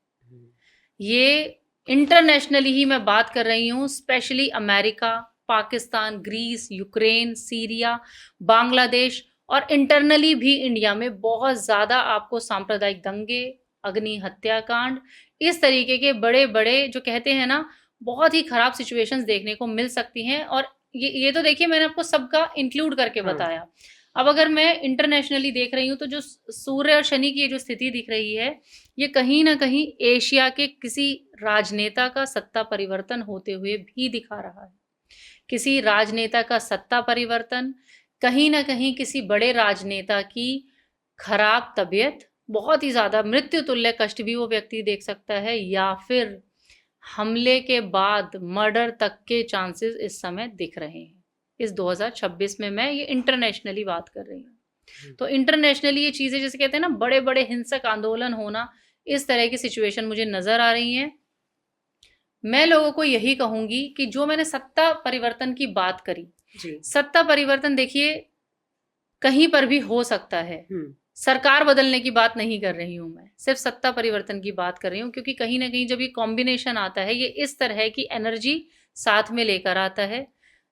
ये इंटरनेशनली ही मैं बात कर रही हूँ, specially America, Pakistan, Greece, Ukraine, Syria, Bangladesh और इंटरनली भी इंडिया में बहुत ज्यादा आपको सांप्रदायिक दंगे, अग्नि हत्याकांड, इस तरीके के बड़े बड़े जो कहते हैं ना बहुत ही खराब सिचुएशंस देखने को मिल सकती हैं। और ये तो देखिए मैंने आपको सबका इंक्लूड करके बताया। अब अगर मैं इंटरनेशनली देख रही हूँ तो जो सूर्य और शनि की जो स्थिति दिख रही है, ये कहीं ना कहीं एशिया के किसी राजनेता का सत्ता परिवर्तन होते हुए भी दिखा रहा है। किसी राजनेता का सत्ता परिवर्तन, कहीं ना कहीं किसी बड़े राजनेता की खराब तबीयत, बहुत ही ज्यादा मृत्यु तुल्य कष्ट भी वो व्यक्ति देख सकता है, या फिर हमले के बाद मर्डर तक के चांसेस इस समय दिख रहे हैं इस 2026 में। मैं ये इंटरनेशनली बात कर रही हूँ। तो इंटरनेशनली ये चीजें जैसे कहते हैं ना बड़े बड़े हिंसक आंदोलन होना, इस तरह की सिचुएशन मुझे नजर आ रही है। मैं लोगों को यही कहूंगी कि जो मैंने सत्ता परिवर्तन की बात करी, सत्ता परिवर्तन देखिए कहीं पर भी हो सकता है। सरकार बदलने की बात नहीं कर रही हूं मैं, सिर्फ सत्ता परिवर्तन की बात कर रही हूं, क्योंकि कहीं ना कहीं जब ये कॉम्बिनेशन आता है, ये इस तरह की एनर्जी साथ में लेकर आता है।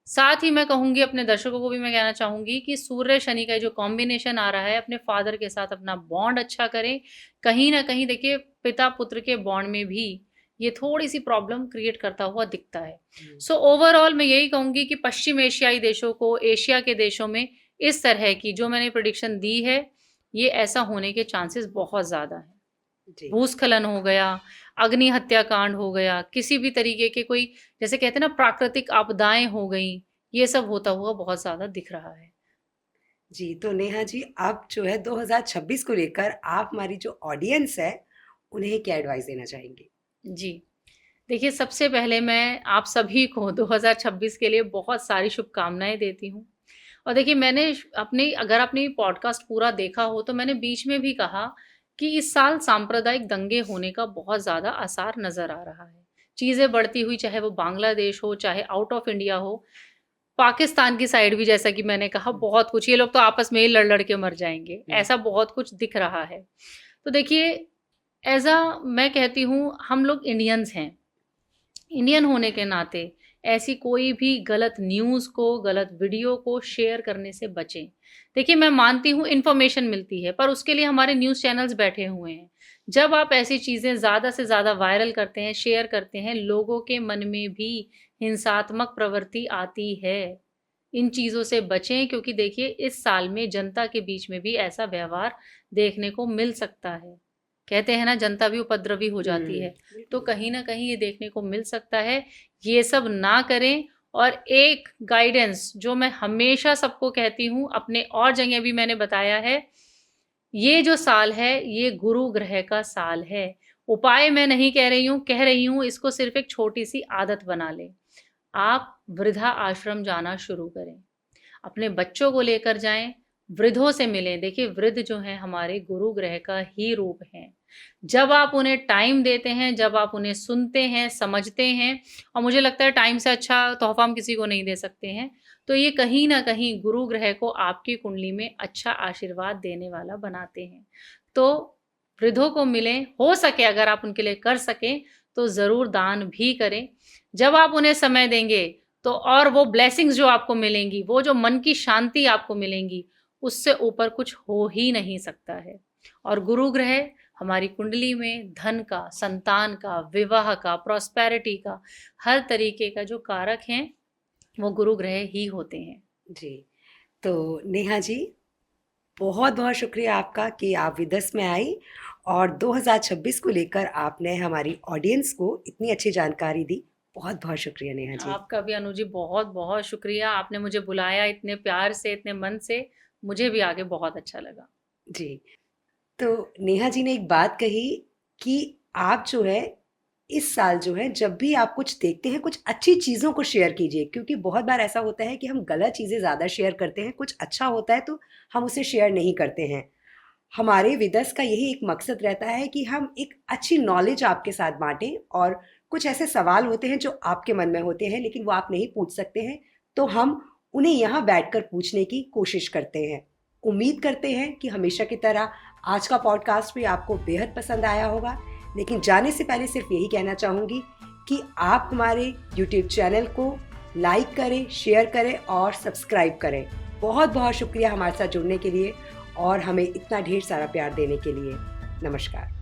साथ ही मैं कहूंगी अपने दर्शकों को भी मैं कहना चाहूंगी कि सूर्य शनि का जो कॉम्बिनेशन आ रहा है, अपने फादर के साथ अपना बॉन्ड अच्छा करें। कहीं ना कहीं देखिए पिता पुत्र के बॉन्ड में भी ये थोड़ी सी प्रॉब्लम क्रिएट करता हुआ दिखता है। सो ओवरऑल मैं यही कहूंगी कि पश्चिम एशियाई देशों को, एशिया के देशों में इस तरह की जो मैंने प्रेडिक्शन दी है, ये ऐसा होने के चांसेस बहुत ज्यादा है। भूस्खलन हो गया, अग्नि हत्याकांड हो गया, किसी भी तरीके के कोई जैसे कहते हैं ना प्राकृतिक आपदाएं हो गई, ये सब होता हुआ बहुत ज्यादा दिख रहा है। जी तो नेहा जी, अब जो है 2026 को लेकर आप हमारी जो ऑडियंस है उन्हें क्या एडवाइस देना चाहेंगे? जी देखिए, सबसे पहले मैं आप सभी को 2026 के लिए बहुत सारी शुभकामनाएं देती हूँ। और देखिए मैंने अगर आपने पॉडकास्ट पूरा देखा हो तो मैंने बीच में भी कहा कि इस साल सांप्रदायिक दंगे होने का बहुत ज्यादा आसार नजर आ रहा है। चीजें बढ़ती हुई, चाहे वो बांग्लादेश हो, चाहे आउट ऑफ इंडिया हो, पाकिस्तान की साइड भी जैसा कि मैंने कहा बहुत कुछ, ये लोग तो आपस में ही लड़ लड़ के मर जाएंगे, ऐसा बहुत कुछ दिख रहा है। तो देखिए मैं कहती हूँ हम लोग इंडियंस हैं, इंडियन होने के नाते ऐसी कोई भी गलत न्यूज़ को, गलत वीडियो को शेयर करने से बचें। देखिए मैं मानती हूँ इन्फॉर्मेशन मिलती है, पर उसके लिए हमारे न्यूज़ चैनल्स बैठे हुए हैं। जब आप ऐसी चीज़ें ज़्यादा से ज़्यादा वायरल करते हैं, शेयर करते हैं, लोगों के मन में भी हिंसात्मक प्रवृत्ति आती है। इन चीज़ों से बचें, क्योंकि देखिए इस साल में जनता के बीच में भी ऐसा व्यवहार देखने को मिल सकता है। कहते हैं ना जनता भी उपद्रवी हो जाती है, तो कहीं ना कहीं ये देखने को मिल सकता है। ये सब ना करें। और एक गाइडेंस जो मैं हमेशा सबको कहती हूँ, अपने और जगह भी मैंने बताया है, ये जो साल है ये गुरु ग्रह का साल है। उपाय मैं नहीं कह रही हूँ इसको सिर्फ एक छोटी सी आदत बना लें। आप वृद्धा आश्रम जाना शुरू करें, अपने बच्चों को लेकर जाएं, वृद्धों से मिलें। देखिए वृद्ध जो है हमारे गुरु ग्रह का ही रूप है। जब आप उन्हें टाइम देते हैं, जब आप उन्हें सुनते हैं, समझते हैं, और मुझे लगता है टाइम से अच्छा तोहफ़ा हम किसी को नहीं दे सकते हैं, तो ये कहीं न कहीं गुरु ग्रह को आपकी कुंडली में अच्छा आशीर्वाद देने वाला बनाते हैं। तो वृद्धों को मिलें, हो सके अगर आप उनके लिए कर सकें, तो ज़रूर दान भी करें। जब आप उन्हें समय देंगे, तो और वो ब्लेसिंग्स जो आपको मिलेंगी, वो जो मन की शांति आपको मिलेंगी, उससे ऊपर कुछ हो ही नहीं सकता है। और गुरु ग्रह हमारी कुंडली में धन का, संतान का, विवाह का, प्रॉस्पेरिटी का, हर तरीके का जो कारक हैं, वो गुरु ग्रह ही होते हैं। जी, तो नेहा जी, बहुत-बहुत शुक्रिया आपका कि आप विदस में आई और 2026 को लेकर आपने हमारी ऑडियंस को इतनी अच्छी जानकारी दी। बहुत-बहुत शुक्रिया नेहा जी। आपका भी अनु जी बहुत-बहुत शुक्रिया। आपने मुझे बुलाया इतने प्यार से, इतने मन से, मुझे भी आगे बहुत अच्छा लगा। जी, तो नेहा जी ने एक बात कही कि आप जो है इस साल जो है जब भी आप कुछ देखते हैं कुछ अच्छी चीज़ों को शेयर कीजिए, क्योंकि बहुत बार ऐसा होता है कि हम गलत चीज़ें ज़्यादा शेयर करते हैं, कुछ अच्छा होता है तो हम उसे शेयर नहीं करते हैं। हमारे विदस का यही एक मकसद रहता है कि हम एक अच्छी नॉलेज आपके साथ बांटें, और कुछ ऐसे सवाल होते हैं जो आपके मन में होते हैं लेकिन वो आप नहीं पूछ सकते हैं, तो हम उन्हें यहाँ बैठकर पूछने की कोशिश करते हैं। उम्मीद करते हैं कि हमेशा की तरह आज का पॉडकास्ट भी आपको बेहद पसंद आया होगा, लेकिन जाने से पहले सिर्फ यही कहना चाहूँगी कि आप हमारे यूट्यूब चैनल को लाइक करें, शेयर करें और सब्सक्राइब करें। बहुत बहुत शुक्रिया हमारे साथ जुड़ने के लिए और हमें इतना ढेर सारा प्यार देने के लिए। नमस्कार।